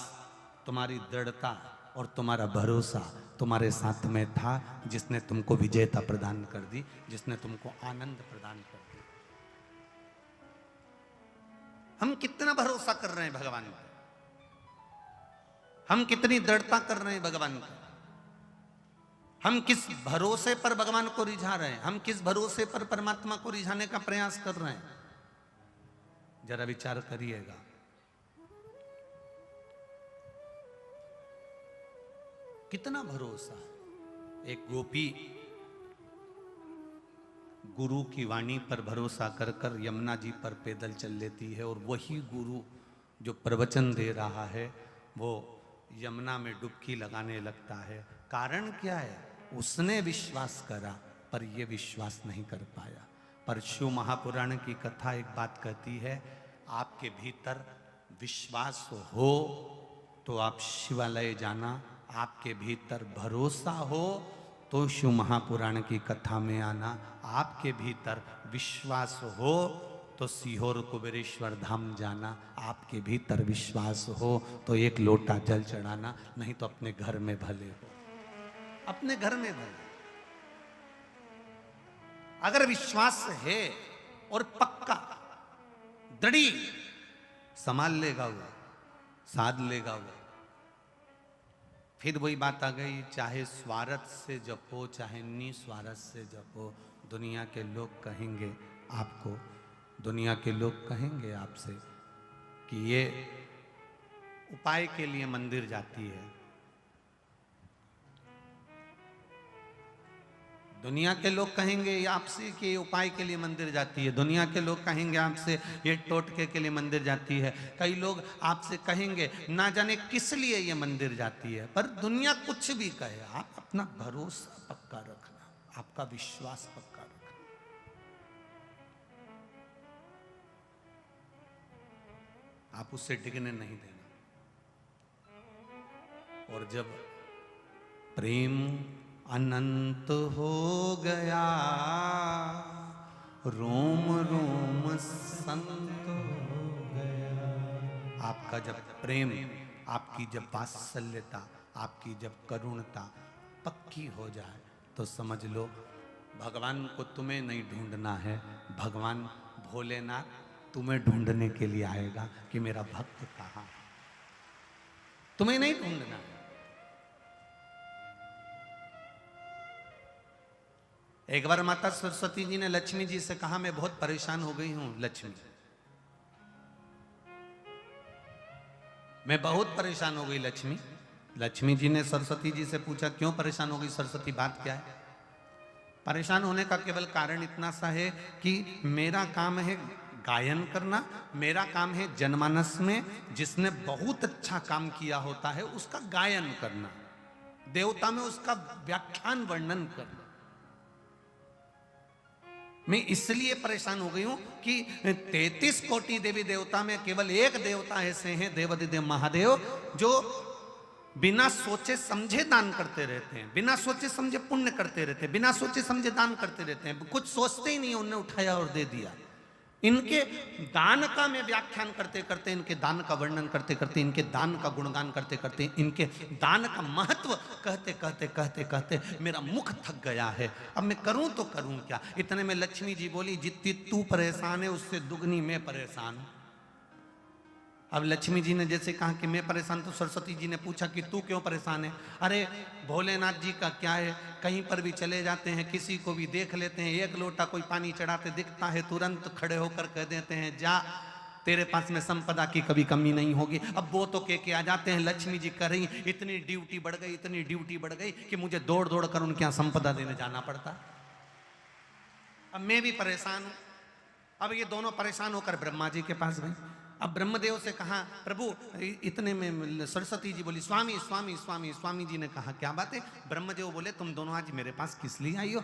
तुम्हारी दृढ़ता और तुम्हारा भरोसा तुम्हारे साथ में था, जिसने तुमको विजेता प्रदान कर दी, जिसने तुमको आनंद प्रदान कर दी। हम कितना भरोसा कर रहे हैं भगवान पर, हम कितनी दृढ़ता कर रहे हैं भगवान पर, हम किस भरोसे पर भगवान को रिझा रहे हैं, हम किस भरोसे पर परमात्मा को रिझाने का प्रयास कर रहे हैं, जरा विचार करिएगा। कितना भरोसा। एक गोपी गुरु की वाणी पर भरोसा कर कर यमुना जी पर पैदल चल लेती है, और वही गुरु जो प्रवचन दे रहा है वो यमुना में डुबकी लगाने लगता है। कारण क्या है? उसने विश्वास करा पर ये विश्वास नहीं कर पाया। पर शिव महापुराण की कथा एक बात कहती है, आपके भीतर विश्वास हो तो आप शिवालय जाना, आपके भीतर भरोसा हो तो शिव महापुराण की कथा में आना, आपके भीतर विश्वास हो तो सीहोर कुबेरेश्वर धाम जाना, आपके भीतर विश्वास हो तो एक लोटा जल चढ़ाना, नहीं तो अपने घर में भले हो, अपने घर में भले। अगर विश्वास है और पक्का दृढ़ी, संभाल लेगा वो, साध लेगा वो। फिर वही बात आ गई, चाहे स्वार्थ से जपो चाहे निस्वार्थ से जपो, दुनिया के लोग कहेंगे आपको, दुनिया के लोग कहेंगे आपसे कि ये उपाय के लिए मंदिर जाती है, दुनिया के लोग कहेंगे आपसे कि ये उपाय के लिए मंदिर जाती है, दुनिया के लोग कहेंगे आपसे ये टोटके के लिए मंदिर जाती है, कई लोग आपसे कहेंगे ना जाने किस लिए ये मंदिर जाती है। पर दुनिया कुछ भी कहे, आप अपना भरोसा पक्का रखना, आपका विश्वास पक्का रखना। आप उससे डिगने नहीं देना। और जब प्रेम अनंत हो गया, रोम रोम संत हो गया। आपका जब प्रेम, आपकी जब वात्सल्यता, आपकी जब करुणता पक्की हो जाए तो समझ लो भगवान को तुम्हें नहीं ढूंढना है, भगवान भोलेनाथ तुम्हें ढूंढने के लिए आएगा कि मेरा भक्त कहाँ है। तुम्हें नहीं ढूंढना है। एक बार माता सरस्वती जी ने लक्ष्मी जी से कहा, मैं बहुत परेशान हो गई हूं लक्ष्मी, मैं बहुत परेशान हो गई लक्ष्मी। लक्ष्मी जी ने सरस्वती जी से पूछा, क्यों परेशान हो गई सरस्वती, बात क्या है? परेशान होने का केवल कारण इतना सा है कि मेरा काम है गायन करना, मेरा काम है जनमानस में जिसने बहुत अच्छा काम किया होता है उसका गायन करना, देवता में उसका व्याख्यान वर्णन करना। मैं इसलिए परेशान हो गई हूं कि 33 कोटि देवी देवता में केवल एक देवता ऐसे हैं, देवाधिदेव महादेव, जो बिना सोचे समझे दान करते रहते हैं, बिना सोचे समझे पुण्य करते रहते हैं, बिना सोचे समझे दान करते रहते हैं, कुछ सोचते ही नहीं, उन्होंने उठाया और दे दिया। इनके दान का मैं व्याख्यान करते करते, इनके दान का वर्णन करते करते, इनके दान का गुणगान करते करते, इनके दान का महत्व कहते कहते कहते कहते मेरा मुख थक गया है। अब मैं करूं तो करूं क्या? इतने में लक्ष्मी जी बोली, जितनी तू परेशान है उससे दुगनी मैं परेशान हूं। अब लक्ष्मी जी ने जैसे कहा कि मैं परेशान, तो सरस्वती जी ने पूछा कि तू क्यों परेशान है? अरे भोलेनाथ जी का क्या है, कहीं पर भी चले जाते हैं, किसी को भी देख लेते हैं, एक लोटा कोई पानी चढ़ाते दिखता है, तुरंत खड़े होकर कह देते हैं, जा तेरे पास में संपदा की कभी कमी नहीं होगी। अब वो तो के आ जाते हैं, लक्ष्मी जी कह रही इतनी ड्यूटी बढ़ गई, इतनी ड्यूटी बढ़ गई कि मुझे दौड़ दौड़ कर उनके यहाँ संपदा देने जाना पड़ता। अब मैं भी परेशान हूं। अब ये दोनों परेशान होकर ब्रह्मा जी के पास गए। अब ब्रह्मदेव से कहा, प्रभु इतने में सरस्वती जी बोली, स्वामी स्वामी स्वामी। स्वामी जी ने कहा, क्या बात है? ब्रह्मदेव बोले, तुम दोनों आज मेरे पास किस लिए आई हो?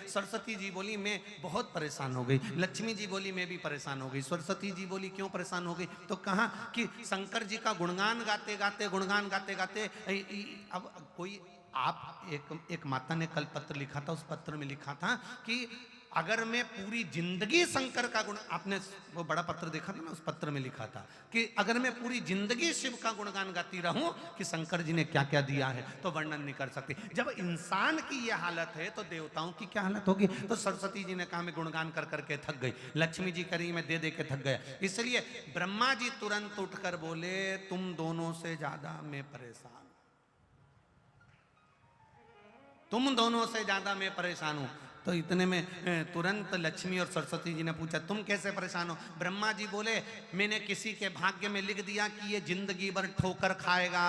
सरस्वती जी बोली, मैं बहुत परेशान हो गई। लक्ष्मी जी बोली, मैं भी परेशान हो गई। सरस्वती जी बोली, क्यों परेशान हो गई? तो कहा कि शंकर जी का गुणगान गाते गाते, गुणगान गाते गाते, अब कोई आप एक माता ने कल पत्र लिखा था, उस पत्र में लिखा था कि अगर मैं पूरी जिंदगी शंकर का गुण, आपने वो बड़ा पत्र देखा था ना, उस पत्र में लिखा था कि अगर मैं पूरी जिंदगी शिव का गुणगान गाती रहूं कि शंकर जी ने क्या क्या दिया है, तो वर्णन नहीं कर सकती। जब इंसान की ये हालत है तो देवताओं की क्या हालत होगी। तो सरस्वती जी ने कहा मैं गुणगान कर करके थक गई, लक्ष्मी जी करी मैं दे दे के थक गया। इसलिए ब्रह्मा जी तुरंत उठकर बोले तुम दोनों से ज्यादा मैं परेशान, तुम दोनों से ज्यादा मैं परेशान हूं। तो इतने में तुरंत लक्ष्मी और सरस्वती जी ने पूछा तुम कैसे परेशान हो। ब्रह्मा जी बोले मैंने किसी के भाग्य में लिख दिया कि ये जिंदगी भर ठोकर खाएगा,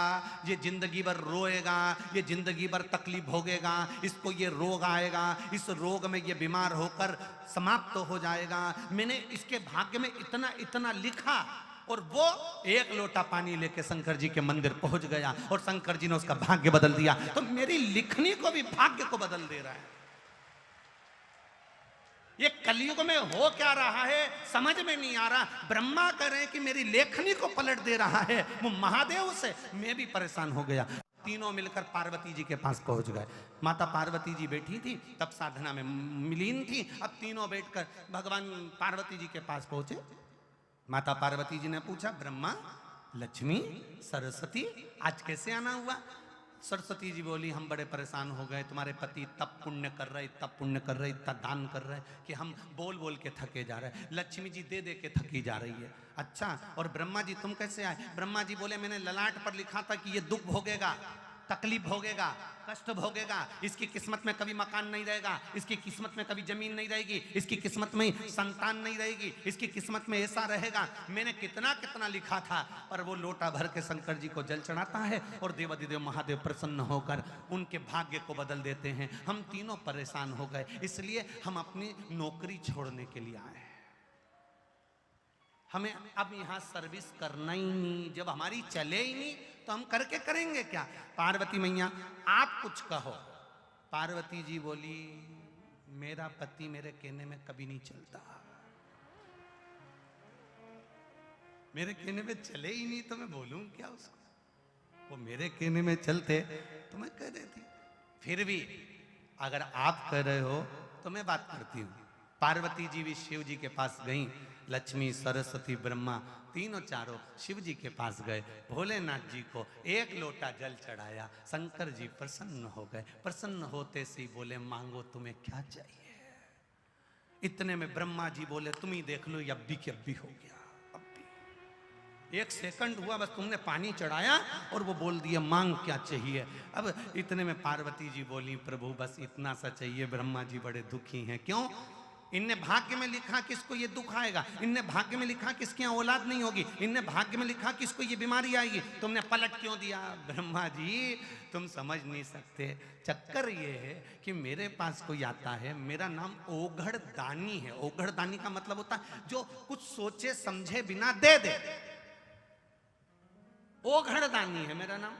ये जिंदगी भर रोएगा, ये जिंदगी भर तकलीफ भोगेगा, इसको ये रोग आएगा, इस रोग में ये बीमार होकर समाप्त हो जाएगा। मैंने इसके भाग्य में इतना इतना लिखा, और वो एक लोटा पानी लेके शंकर जी के मंदिर पहुंच गया और शंकर जी ने उसका भाग्य बदल दिया। तो मेरी लिखनी को भी भाग्य को बदल दे रहा है। ये कलयुग में हो क्या रहा है समझ में नहीं आ रहा। ब्रह्मा कह रहे हैं कि मेरी लेखनी को पलट दे रहा है, वो महादेव से मैं भी परेशान हो गया। तीनों मिलकर पार्वती जी के पास पहुंच गए। माता पार्वती जी बैठी थी, तब साधना में मिलीन थी। अब तीनों बैठकर भगवान पार्वती जी के पास पहुंचे। माता पार्वती जी ने पूछा ब्रह्मा, लक्ष्मी, सरस्वती आज कैसे आना हुआ। सरस्वती जी बोली हम बड़े परेशान हो गए, तुम्हारे पति तब पुण्य कर रहे, तब पुण्य कर रहे, इतना दान कर रहे कि हम बोल बोल के थके जा रहे। लक्ष्मी जी दे दे के थकी जा रही है। अच्छा, और ब्रह्मा जी तुम कैसे आए। ब्रह्मा जी बोले मैंने ललाट पर लिखा था कि ये दुख भोगेगा, तकलीफ भोगेगा, कष्ट भोगेगा, इसकी किस्मत में कभी मकान नहीं रहेगा, इसकी किस्मत में कभी जमीन नहीं रहेगी, इसकी किस्मत में संतान नहीं रहेगी, इसकी किस्मत में ऐसा रहेगा। मैंने कितना कितना लिखा था, पर वो लोटा भर के शंकर जी को जल चढ़ाता है और देवाधिदेव महादेव प्रसन्न होकर उनके भाग्य को बदल देते हैं। हम तीनों परेशान हो गए, इसलिए हम अपनी नौकरी छोड़ने के लिए आए। हमें अब यहां सर्विस करना ही नहीं, जब हमारी चले ही नहीं तो हम करके करेंगे क्या। पार्वती मैया आप कुछ कहो। पार्वती जी बोली मेरा पति मेरे कहने में कभी नहीं चलता, मेरे कहने में चले ही नहीं तो मैं बोलूं क्या उसको। वो मेरे कहने में चलते तो मैं कह देती। फिर भी अगर आप कह रहे हो तो मैं बात करती हूं। पार्वती जी भी शिव जी के पास गईं। लक्ष्मी, सरस्वती, ब्रह्मा तीनों चारों शिव जी के पास गए। भोलेनाथ जी को एक लोटा जल चढ़ाया। शंकर जी प्रसन्न हो गए। प्रसन्न होते से बोले मांगो तुम्हें क्या चाहिए। इतने में ब्रह्मा जी बोले तुम ही देख लो, अब भी के अब भी हो गया। अब भी 1 सेकंड हुआ बस, तुमने पानी चढ़ाया और वो बोल दिया मांग क्या चाहिए। अब इतने में पार्वती जी बोली प्रभु बस इतना सा चाहिए। ब्रह्मा जी बड़े दुखी हैं। क्यों। इनने भाग्य में लिखा कि इसको ये दुख आएगा, इनने भाग्य में लिखा कि इसकी औलाद नहीं होगी, इनने भाग्य में लिखा कि इसको ये बीमारी आएगी, तुमने पलट क्यों दिया। ब्रह्मा जी तुम समझ नहीं सकते। चक्कर ये है कि मेरे पास कोई आता है, मेरा नाम ओघड़ दानी है। ओघड़ दानी का मतलब होता है जो कुछ सोचे समझे बिना दे दे। ओघड़ दानी है मेरा नाम।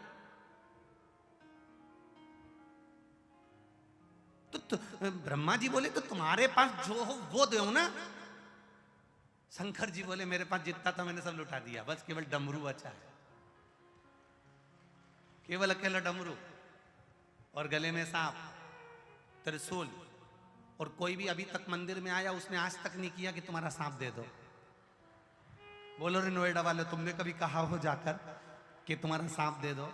तो ब्रह्मा जी बोले तो तुम्हारे पास जो हो वो दो ना। शंकर जी बोले मेरे पास जितना था मैंने सब लुटा दिया, बस केवल डमरू बचा है, केवल अकेला डमरू और गले में सांप, त्रिशूल। और कोई भी अभी तक मंदिर में आया उसने आज तक नहीं किया कि तुम्हारा सांप दे दो। बोलो रे नोएडा वाले, तुमने कभी कहा हो जाकर कि तुम्हारा सांप दे दो,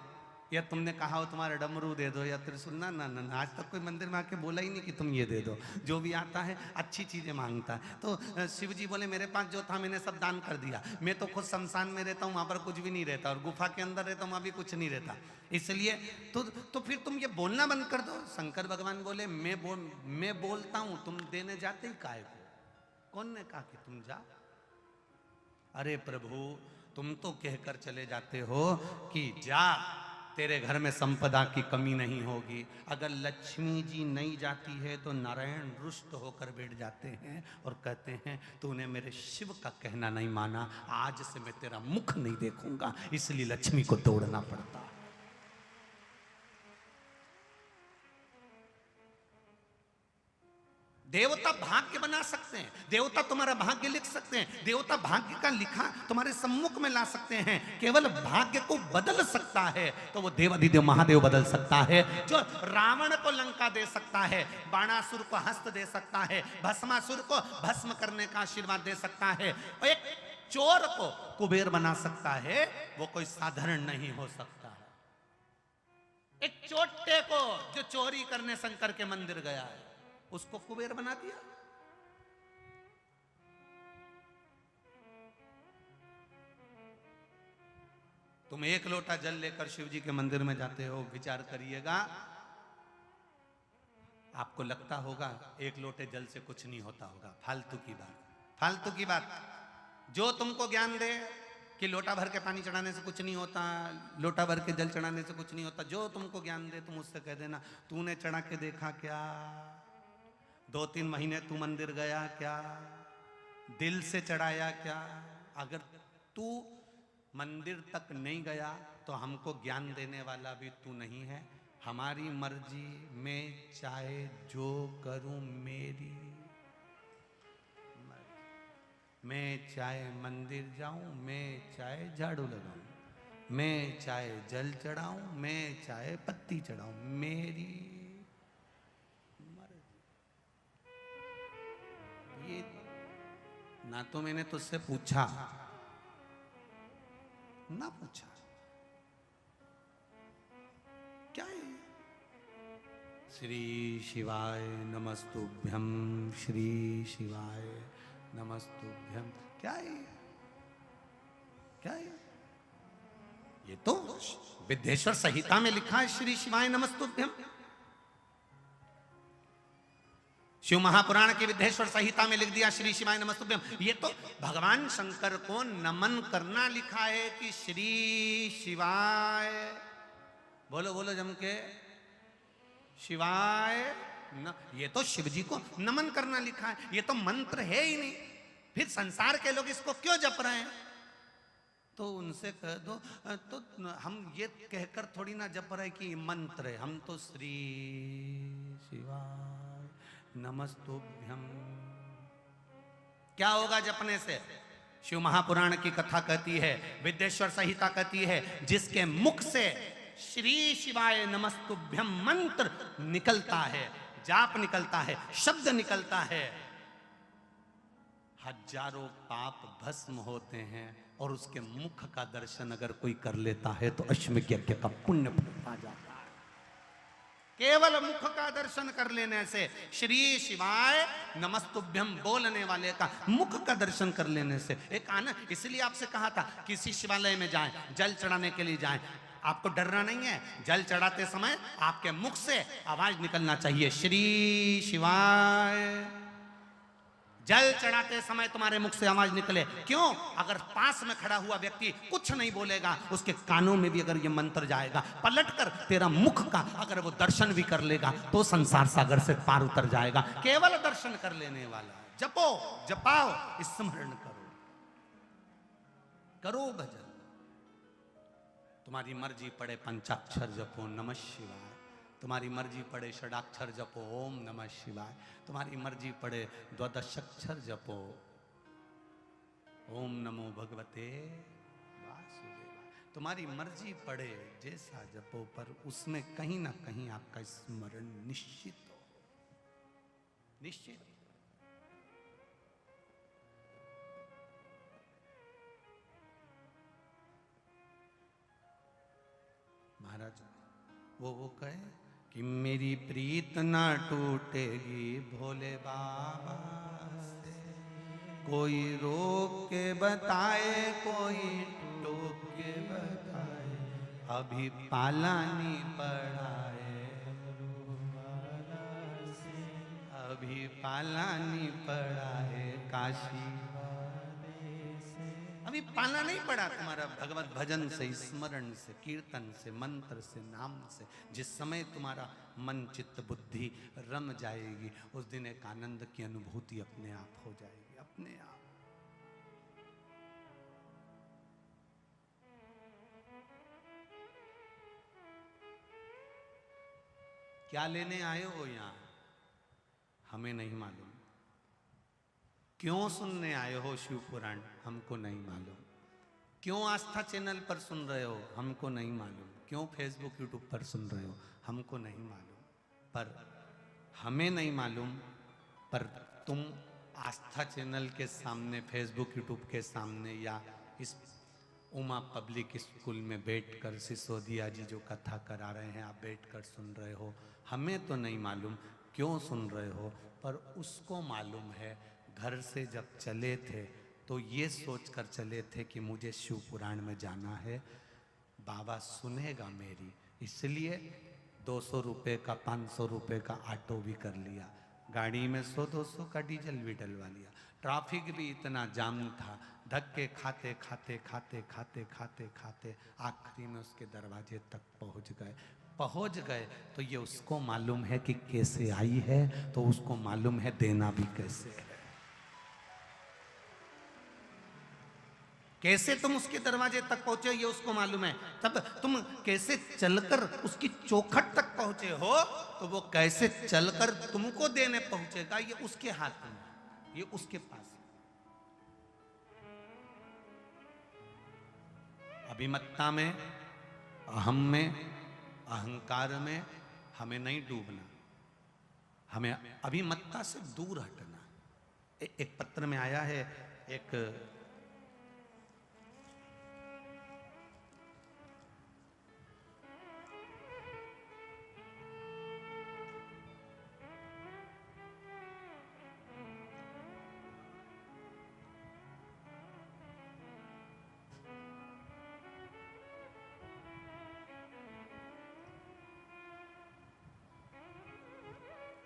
या तुमने कहा हो तुम्हारा डमरू दे दो या त्रिशूल। ना ना ना, आज तक कोई मंदिर में आके बोला ही नहीं कि तुम ये दे दो। जो भी आता है अच्छी चीजें मांगता है। तो शिव जी बोले मेरे पास जो था मैंने सब दान कर दिया। मैं तो खुद शमशान में रहता हूँ, वहां पर कुछ भी नहीं रहता, और गुफा के अंदर रहता हूँ, वहां भी कुछ नहीं रहता। इसलिए तो फिर तुम ये बोलना बंद कर दो। शंकर भगवान बोले मैं बोलता हूँ, तुम देने जाते ही काहे को। कौन ने कहा कि तुम जा। अरे प्रभु तुम तो कहकर चले जाते हो कि जा, तेरे घर में संपदा की कमी नहीं होगी। अगर लक्ष्मी जी नहीं जाती है तो नारायण रुष्ट होकर बैठ जाते हैं और कहते हैं तूने मेरे शिव का कहना नहीं माना, आज से मैं तेरा मुख नहीं देखूंगा। इसलिए लक्ष्मी को दौड़ना पड़ता। देवता भाग्य बना सकते हैं, देवता तुम्हारा भाग्य लिख सकते हैं, देवता भाग्य का लिखा तुम्हारे सम्मुख में ला सकते हैं। केवल भाग्य को बदल सकता है तो वो देवाधिदेव महादेव बदल सकता है। जो रावण को लंका दे सकता है, बाणासुर को हस्त दे सकता है, भस्मासुर को भस्म करने का आशीर्वाद दे सकता है, एक चोर को कुबेर बना सकता है, वो कोई साधारण नहीं हो सकता है। एक चोटे को जो चोरी करने शंकर के मंदिर गया है, उसको कुबेर बना दिया। तुम एक लोटा जल लेकर शिव जी के मंदिर में जाते हो, विचार करिएगा, आपको लगता होगा एक लोटे जल से कुछ नहीं होता होगा। फालतू की बात, फालतू की बात। जो तुमको ज्ञान दे कि लोटा भर के पानी चढ़ाने से कुछ नहीं होता, लोटा भर के जल चढ़ाने से कुछ नहीं होता, जो तुमको ज्ञान दे तुम उससे कह देना, तूने चढ़ा के देखा क्या? 2-3 महीने तू मंदिर गया क्या? दिल से चढ़ाया क्या? अगर तू मंदिर तक नहीं गया तो हमको ज्ञान देने वाला भी तू नहीं है। हमारी मर्जी, मैं चाहे जो करूं मेरी मर्जी। मैं चाहे मंदिर जाऊं, मैं चाहे झाड़ू लगाऊं, मैं चाहे जल चढ़ाऊं, मैं चाहे पत्ती चढ़ाऊं, मेरी ये ना तो मैंने तुझसे पूछा ना पूछा, क्या है? श्री शिवाय नमस्तुभ्यम, श्री शिवाय नमस्तुभ्यम, क्या है? क्या है ये? तो विद्येश्वर संहिता में लिखा है श्री शिवाय नमस्तुभ्यम। शिव महापुराण की विद्येश्वर संहिता में लिख दिया श्री शिवाय नमस्तुभ्यम। ये तो भगवान शंकर को नमन करना लिखा है कि श्री शिवाय, बोलो बोलो जम के, शिवाय न, ये तो शिव जी को नमन करना लिखा है, ये तो मंत्र है ही नहीं। फिर संसार के लोग इसको क्यों जप रहे हैं? तो उनसे कह दो, तो हम ये कहकर थोड़ी ना जप रहे कि मंत्र है, हम तो श्री शिवाय नमस्तुभ्यम। क्या होगा जपने से? शिव महापुराण की कथा कहती है, विद्येश्वर संहिता कहती है, जिसके मुख से श्री शिवाय नमस्तुभ्यम मंत्र निकलता है, जाप निकलता है, शब्द निकलता है, हजारों पाप भस्म होते हैं। और उसके मुख का दर्शन अगर कोई कर लेता है तो अश्वमेध यज्ञ का पुण्य आ जाता है। केवल मुख का दर्शन कर लेने से, श्री शिवाय नमस्तुभ्यम बोलने वाले का मुख का दर्शन कर लेने से एक आनंद। इसलिए आपसे कहा था किसी शिवालय में जाएं, जल चढ़ाने के लिए जाएं, आपको डरना नहीं है। जल चढ़ाते समय आपके मुख से आवाज निकलना चाहिए, श्री शिवाय। जल चढ़ाते समय तुम्हारे मुख से आवाज निकले। क्यों? अगर पास में खड़ा हुआ व्यक्ति कुछ नहीं बोलेगा, उसके कानों में भी अगर ये मंत्र जाएगा, पलटकर तेरा मुख का अगर वो दर्शन भी कर लेगा तो संसार सागर से पार उतर जाएगा। केवल दर्शन कर लेने वाला। जपो, जपाओ, स्मरण करो, करो भजन। तुम्हारी मर्जी पड़े पंचाक्षर जपो नमः शिवाय, तुम्हारी मर्जी पड़े षडाक्षर जपो ओम नमः शिवाय, तुम्हारी मर्जी पड़े द्वादशाक्षर जपो ओम नमो भगवते वासुदेवाय, तुम्हारी मर्जी पड़े जैसा जपो, पर उसमें कहीं ना कहीं आपका स्मरण निश्चित हो, निश्चित। महाराज वो कहे कि मेरी प्रीत ना टूटेगी भोले बाबा से, कोई रोक के बताए, कोई टोक के बताए, अभी पालानी पड़ाए, अभी पालानी पड़ाए काशी, अभी पाला नहीं पड़ा तुम्हारा भगवत भजन से, स्मरण से, कीर्तन से, मंत्र से, नाम से। जिस समय तुम्हारा मन चित्त बुद्धि रम जाएगी, उस दिन एक आनंद की अनुभूति अपने आप हो जाएगी, अपने आप। क्या लेने आए हो यहां? हमें नहीं मालूम। क्यों सुनने आए हो शिव पुराण, हमको नहीं मालूम। क्यों आस्था चैनल पर सुन रहे हो, हमको नहीं मालूम। क्यों फेसबुक यूट्यूब पर सुन रहे हो, हमको नहीं मालूम। पर हमें नहीं मालूम, पर तुम आस्था चैनल के सामने, फेसबुक यूट्यूब के सामने, या इस उमा पब्लिक स्कूल में बैठकर सिसोदिया जी जो कथा करा रहे हैं, आप बैठकर सुन रहे हो। हमें तो नहीं मालूम क्यों सुन रहे हो, पर उसको मालूम है। घर से जब चले थे तो ये सोचकर चले थे कि मुझे शिव पुराण में जाना है, बाबा सुनेगा मेरी, इसलिए 200 रुपये का 500 रुपये का ऑटो भी कर लिया, गाड़ी में 100-200 का डीजल भी डलवा लिया। ट्रैफिक भी इतना जाम था, धक्के खाते खाते खाते खाते खाते खाते आखिरी में उसके दरवाजे तक पहुंच गए। तो ये उसको मालूम है कि कैसे आई है, तो उसको मालूम है देना भी कैसे है। कैसे तुम उसके दरवाजे तक पहुंचे ये उसको मालूम है। तब तुम कैसे चलकर उसकी चौखट तक पहुंचे हो, तो वो कैसे चलकर तुमको देने पहुंचेगा ये उसके हाथ में, ये उसके पास। अभिमत्ता में, अहम में, अहंकार में हमें नहीं डूबना, हमें अभिमत्ता से दूर हटना। एक पत्र में आया है, एक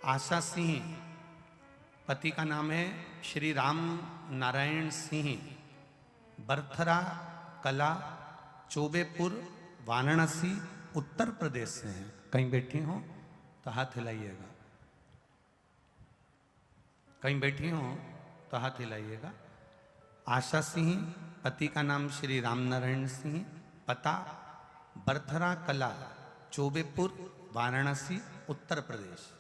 आशा सिंह, पति का नाम है श्री राम नारायण सिंह, बरथरा कला, चौबेपुर, वाराणसी, उत्तर प्रदेश से हैं। कहीं बैठी हो तो हाथ हिलाइएगा, कहीं बैठी हो तो हाथ हिलाइएगा। आशा सिंह, पति का नाम श्री राम नारायण सिंह, पता बरथरा कला, चौबेपुर, वाराणसी, उत्तर प्रदेश।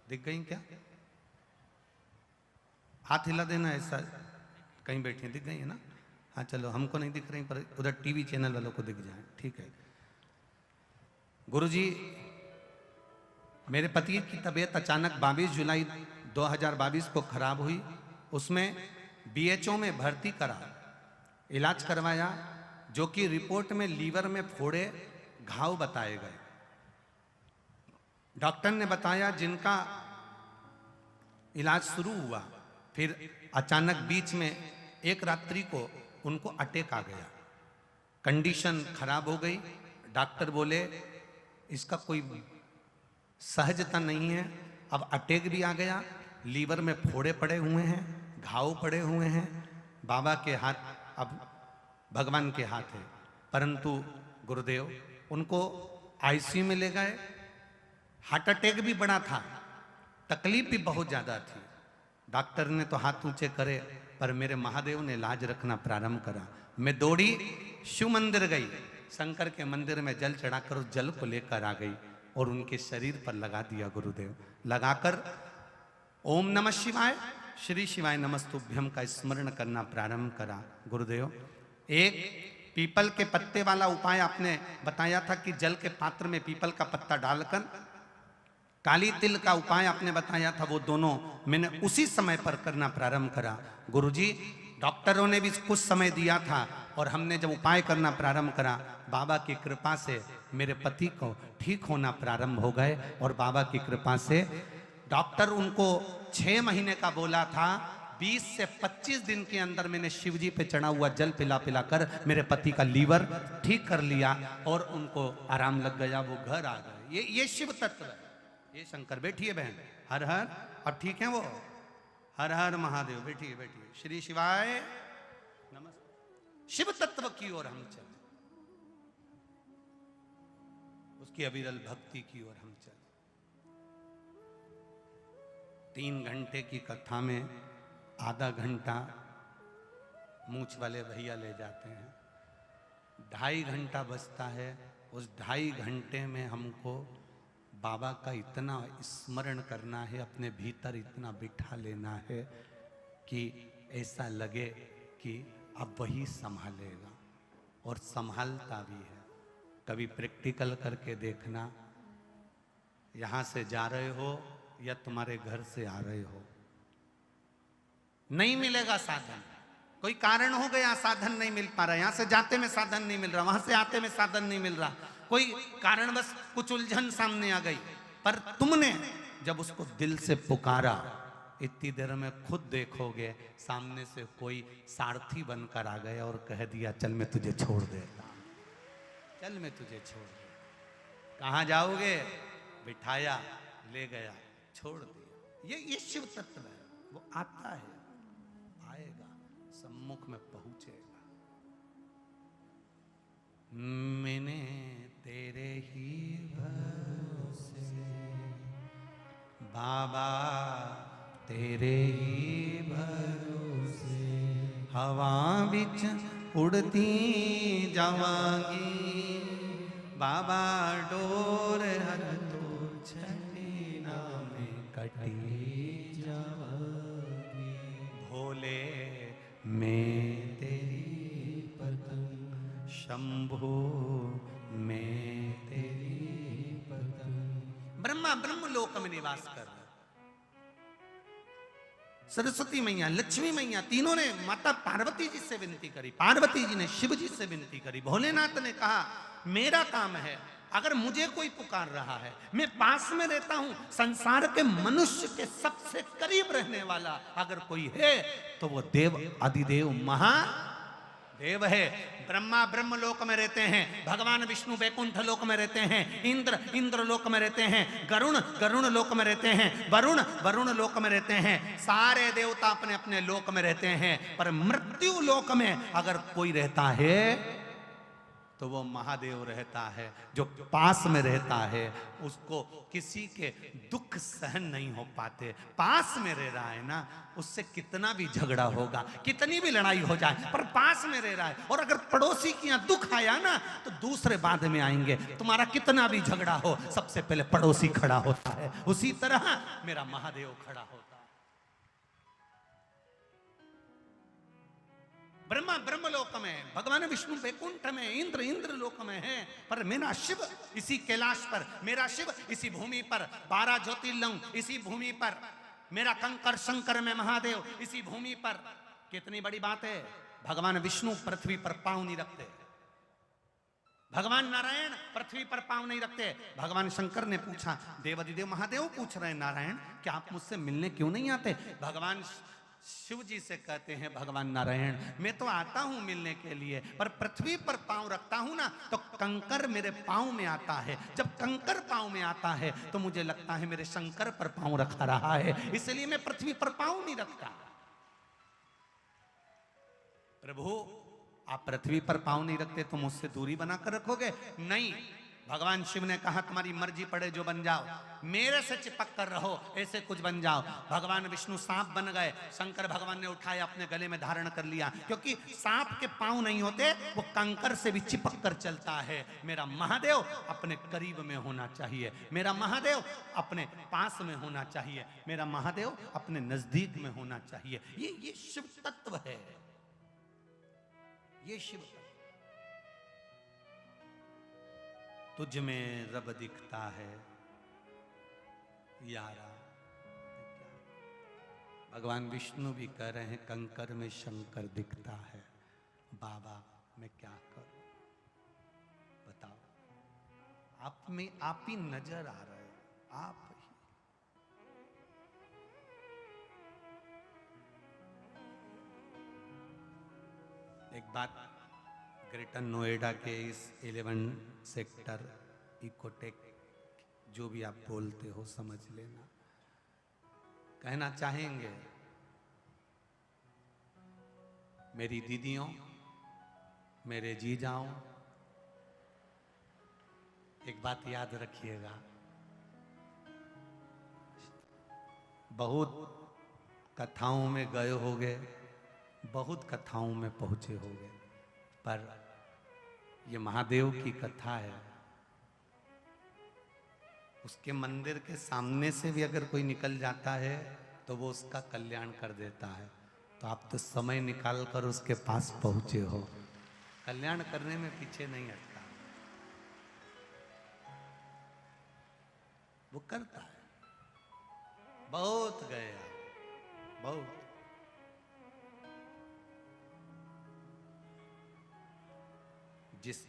दिख गई क्या? हाथ हिला देना ऐसा, कहीं बैठी दिख गई है ना? हाँ चलो, हमको नहीं दिख रही पर उधर टीवी चैनल वालों को दिख जाए, ठीक है। गुरुजी, मेरे पति की तबीयत अचानक 22 जुलाई 2022 को खराब हुई। उसमें बीएचओ में भर्ती करा, इलाज करवाया, जो कि रिपोर्ट में लीवर में फोड़े, घाव बताए गए। डॉक्टर ने बताया जिनका इलाज शुरू हुआ, फिर अचानक बीच में एक रात्रि को उनको अटैक आ गया, कंडीशन खराब हो गई। डॉक्टर बोले इसका कोई सहजता नहीं है, अब अटैक भी आ गया, लीवर में फोड़े पड़े हुए हैं, घाव पड़े हुए हैं। बाबा के हाथ, अब भगवान के हाथ है। परंतु गुरुदेव उनको आईसीयू में ले गए, हार्ट अटैक भी बड़ा था, तकलीफ भी बहुत ज्यादा थी। डॉक्टर ने तो हाथ ऊंचे करे, पर मेरे महादेव ने लाज रखना प्रारंभ करा। मैं दौड़ी, शिव मंदिर गई, शंकर के मंदिर में जल चढ़ाकर उस जल को लेकर आ गई और उनके शरीर पर लगा दिया। गुरुदेव लगाकर ओम नमः शिवाय, श्री शिवाय नमस्तुभ्यम का स्मरण करना प्रारंभ करा। गुरुदेव एक पीपल के पत्ते वाला उपाय आपने बताया था कि जल के पात्र में पीपल का पत्ता डालकर, काली तिल का उपाय आपने बताया था, वो दोनों मैंने उसी समय पर करना प्रारंभ करा। गुरुजी, डॉक्टरों ने भी कुछ समय दिया था और हमने जब उपाय करना प्रारंभ करा, बाबा की कृपा से मेरे पति को ठीक होना प्रारंभ हो गए। और बाबा की कृपा से डॉक्टर उनको 6 महीने का बोला था, 20 से 25 दिन के अंदर मैंने शिवजी पे चढ़ा हुआ जल पिला पिला कर मेरे पति का लीवर ठीक कर लिया और उनको आराम लग गया, वो घर आ गए। ये शिव तत्व है, ये शंकर। बैठिए बहन, हर हर, अब ठीक है वो, हर हर महादेव। बैठिए बैठिए, श्री शिवाय नमस्ते। शिव तत्व की ओर हम चले, उसकी अविरल भक्ति की ओर हम चले। 3 घंटे की कथा में आधा घंटा मूछ वाले भैया ले जाते हैं, 2.5 घंटा बचता है। उस 2.5 घंटे में हमको बाबा का इतना स्मरण करना है, अपने भीतर इतना बिठा लेना है कि ऐसा लगे कि अब वही संभालेगा, और संभालता भी है। कभी प्रैक्टिकल करके देखना, यहां से जा रहे हो या तुम्हारे घर से आ रहे हो, नहीं मिलेगा साधन, कोई कारण हो गया साधन नहीं मिल पा रहा, यहां से जाते में साधन नहीं मिल रहा, वहां से आते में साधन नहीं मिल रहा, कोई कारण बस कुछ उलझन सामने आ गई, पर तुमने जब उसको दिल से पुकारा, इतनी देर में खुद देखोगे सामने से कोई सारथी बनकर आ गया और कह दिया चल मैं तुझे छोड़ देता, चल मैं तुझे छोड़ देता। कहां जाओगे? बिठाया, ले गया, छोड़ दिया। ये शिव तत्व है, वो आता है, आएगा, सम्मुख में पहुंचेगा। मैंने तेरे ही भरोसे बाबा, तेरे ही भरोसे हवा बिच उड़ती जावांगी, बाबा डोर हर तो छठी नामे कटी जावांगी, भोले मैं तेरी पतंग, शंभु मैं तेरी पतंग। ब्रह्मा ब्रह्मलोक में निवास कर रहे, सरस्वती मैया, लक्ष्मी मैया, तीनों ने माता पार्वती जी से विनती करी, पार्वती जी ने शिव जी से विनती करी। भोलेनाथ ने कहा मेरा काम है, अगर मुझे कोई पुकार रहा है, मैं पास में रहता हूं, संसार के मनुष्य के सबसे करीब रहने वाला अगर कोई है तो वो देव आदिदेव महादेव है। ब्रह्मा ब्रह्मलोक में रहते हैं, भगवान विष्णु वैकुंठ लोक में रहते हैं, इंद्र इंद्र लोक में रहते हैं, गरुण गरुण लोक में रहते हैं, वरुण वरुण लोक में रहते हैं, सारे देवता अपने अपने लोक में रहते हैं। पर मृत्यु लोक में अगर कोई रहता है तो वो महादेव रहता है, जो पास में रहता है, उसको किसी के दुख सहन नहीं हो पाते। पास में रह रहा है ना, उससे कितना भी झगड़ा होगा, कितनी भी लड़ाई हो जाए, पर पास में रह रहा है। और अगर पड़ोसी के यहाँ दुख आया ना तो दूसरे बाद में आएंगे, तुम्हारा कितना भी झगड़ा हो सबसे पहले पड़ोसी खड़ा होता है, उसी तरह मेरा महादेव खड़ा होता है। ब्रह्मा ब्रह्मलोक में, भगवान विष्णु वैकुंठ में, इंद्र इंद्र लोक में है, पर मेरा शिव इसी कैलाश पर, मेरा शिव इसी भूमि पर, 12 ज्योतिर्लिंग इसी भूमि पर, मेरा कंकर शंकर में महादेव इसी भूमि पर। कितनी बड़ी बात है, भगवान विष्णु पृथ्वी पर पांव नहीं रखते, भगवान नारायण पृथ्वी पर पांव नहीं रखते। भगवान शंकर ने पूछा, देवादिदेव महादेव पूछ रहे हैं नारायण क्या आप मुझसे मिलने क्यों नहीं आते? भगवान शिव जी से कहते हैं, भगवान नारायण मैं तो आता हूं मिलने के लिए, पर पृथ्वी पर पांव रखता हूं ना तो कंकर मेरे पांव में आता है, जब कंकर पांव में आता है तो मुझे लगता है मेरे शंकर पर पांव रखा रहा है, इसलिए मैं पृथ्वी पर पांव नहीं रखता। प्रभु आप पृथ्वी पर पांव नहीं रखते तो मुझसे दूरी बनाकर रखोगे? नहीं, भगवान शिव ने कहा तुम्हारी मर्जी पड़े जो बन जाओ, मेरे से चिपक कर रहो, ऐसे कुछ बन जाओ। भगवान विष्णु सांप बन गए, शंकर भगवान ने उठाया अपने गले में धारण कर लिया, क्योंकि सांप के पांव नहीं होते, वो कंकर से भी चिपक कर चलता है। मेरा महादेव अपने करीब में होना चाहिए, मेरा महादेव अपने पास में होना चाहिए, मेरा महादेव अपने नजदीक में होना चाहिए। ये शिव तत्व है, ये शिव तत्व। तुझ में रब दिखता है यारा, भगवान विष्णु भी कह रहे हैं कंकर में शंकर दिखता है। बाबा मैं क्या करूं बताओ, आप में आप ही नजर आ रहे हैं, आप ही। एक बात, ग्रेटर नोएडा के इस 11 सेक्टर इकोटेक, जो भी आप बोलते हो समझ लेना, कहना चाहेंगे मेरी दीदियों, मेरे जीजाओं, एक बात याद रखिएगा, बहुत कथाओं में गए होगे, बहुत कथाओं में पहुंचे होगे, पर ये महादेव की कथा है, उसके मंदिर के सामने से भी अगर कोई निकल जाता है तो वो उसका कल्याण कर देता है। तो आप तो समय निकाल कर उसके पास पहुंचे हो, कल्याण करने में पीछे नहीं हटता, वो करता है। बहुत गए आप, बहुत। जिस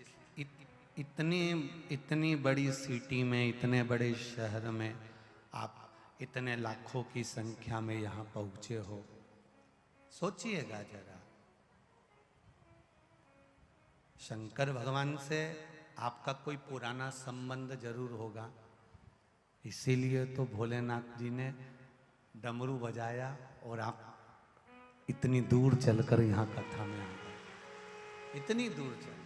इतनी बड़ी सिटी में, इतने बड़े शहर में आप इतने लाखों की संख्या में यहां पहुंचे हो, सोचिएगा जरा। शंकर भगवान से आपका कोई पुराना संबंध जरूर होगा, इसीलिए तो भोलेनाथ जी ने डमरू बजाया और आप इतनी दूर चलकर यहां कथा में आ गए। इतनी दूर चल,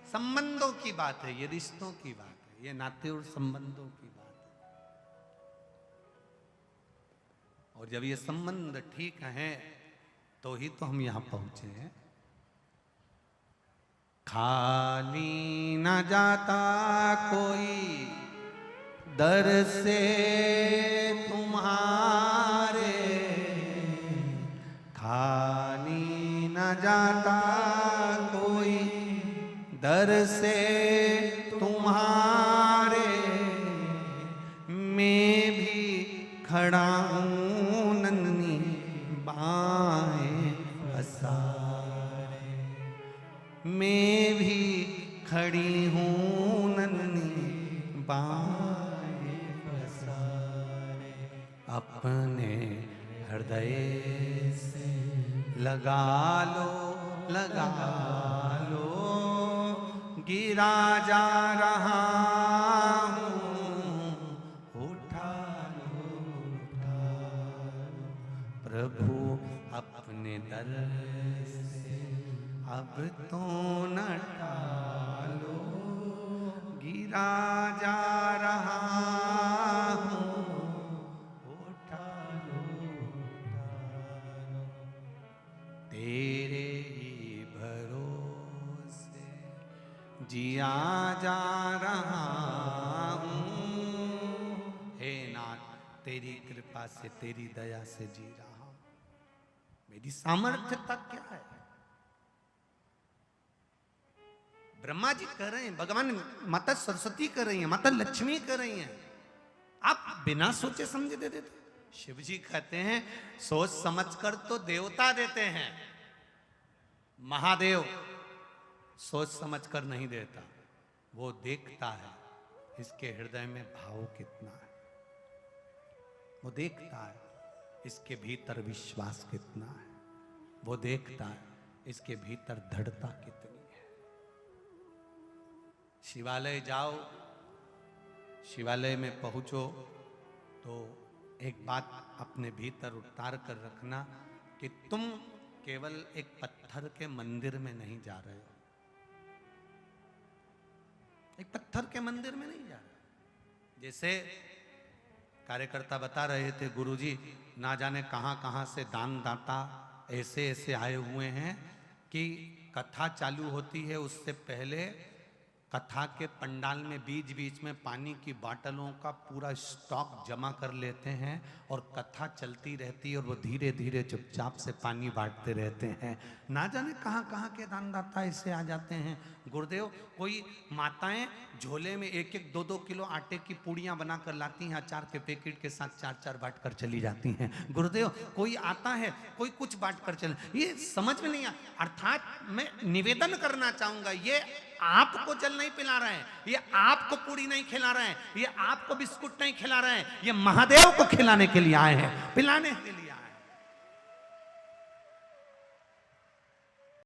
संबंधों की बात है, ये रिश्तों की बात है, ये नाते और संबंधों की बात है। और जब ये संबंध ठीक है तो ही तो हम यहां पहुंचे हैं। खाली न जाता कोई दर से तुम्हारे, खाली न जाता कोई दर से तुम्हारे, मैं भी खड़ा हूँ नन्ही बाहें पसारे, मैं भी खड़ी हूँ नन्ही बाहें पसारे। अपने हृदय से लगा लो, लगा लो, गिरा जा रहा हूँ, उठा लो, उठा लो। प्रभु अपने दर से अब तो न टालो, गिरा जा रहा हूँ, उठा लो, उठा लो। तेरे ही भरोसे जिया जा रहा हूँ, हे नाथ तेरी कृपा से, तेरी दया से जी रहा हूँ। मेरी सामर्थ्यता क्या है? ब्रह्मा जी कर रहे हैं, भगवान माता सरस्वती कर रही हैं, माता लक्ष्मी कर रही हैं, आप बिना सोचे समझे दे देते। शिव जी कहते हैं सोच समझकर तो देवता देते हैं, महादेव सोच समझकर नहीं देता, वो देखता है इसके हृदय में भाव कितना है, वो देखता है इसके भीतर विश्वास कितना है, वो देखता है इसके भीतर दृढ़ता कितनी है। शिवालय जाओ, शिवालय में पहुंचो तो एक बात अपने भीतर उतार कर रखना कि तुम केवल एक पत्थर के मंदिर में नहीं जा रहे हो, एक पत्थर के मंदिर में नहीं जा रहे। जैसे कार्यकर्ता बता रहे थे, गुरुजी ना जाने कहां कहां से दान दाता ऐसे ऐसे आए हुए हैं कि कथा चालू होती है उससे पहले कथा के पंडाल में बीच बीच में पानी की बोतलों का पूरा स्टॉक जमा कर लेते हैं और कथा चलती रहती है और वो धीरे धीरे चुपचाप से पानी बांटते रहते हैं। ना जाने कहाँ कहाँ के दानदाता ऐसे आ जाते हैं। गुरुदेव, कोई माताएं झोले में 1-1, 2-2 किलो आटे की पूड़ियाँ बना कर लाती हैं, अचार के पैकेट के साथ 4-4 बांट कर चली जाती हैं। गुरुदेव, कोई आता है, कोई कुछ बांट कर चले, ये समझ में नहीं आ। अर्थात मैं निवेदन करना चाहूंगा, ये आपको जल नहीं पिला रहे हैं, ये आपको पूरी नहीं खिला रहे हैं, ये आपको बिस्कुट नहीं खिला रहे हैं, ये महादेव को खिलाने के लिए आए हैं, पिलाने के लिए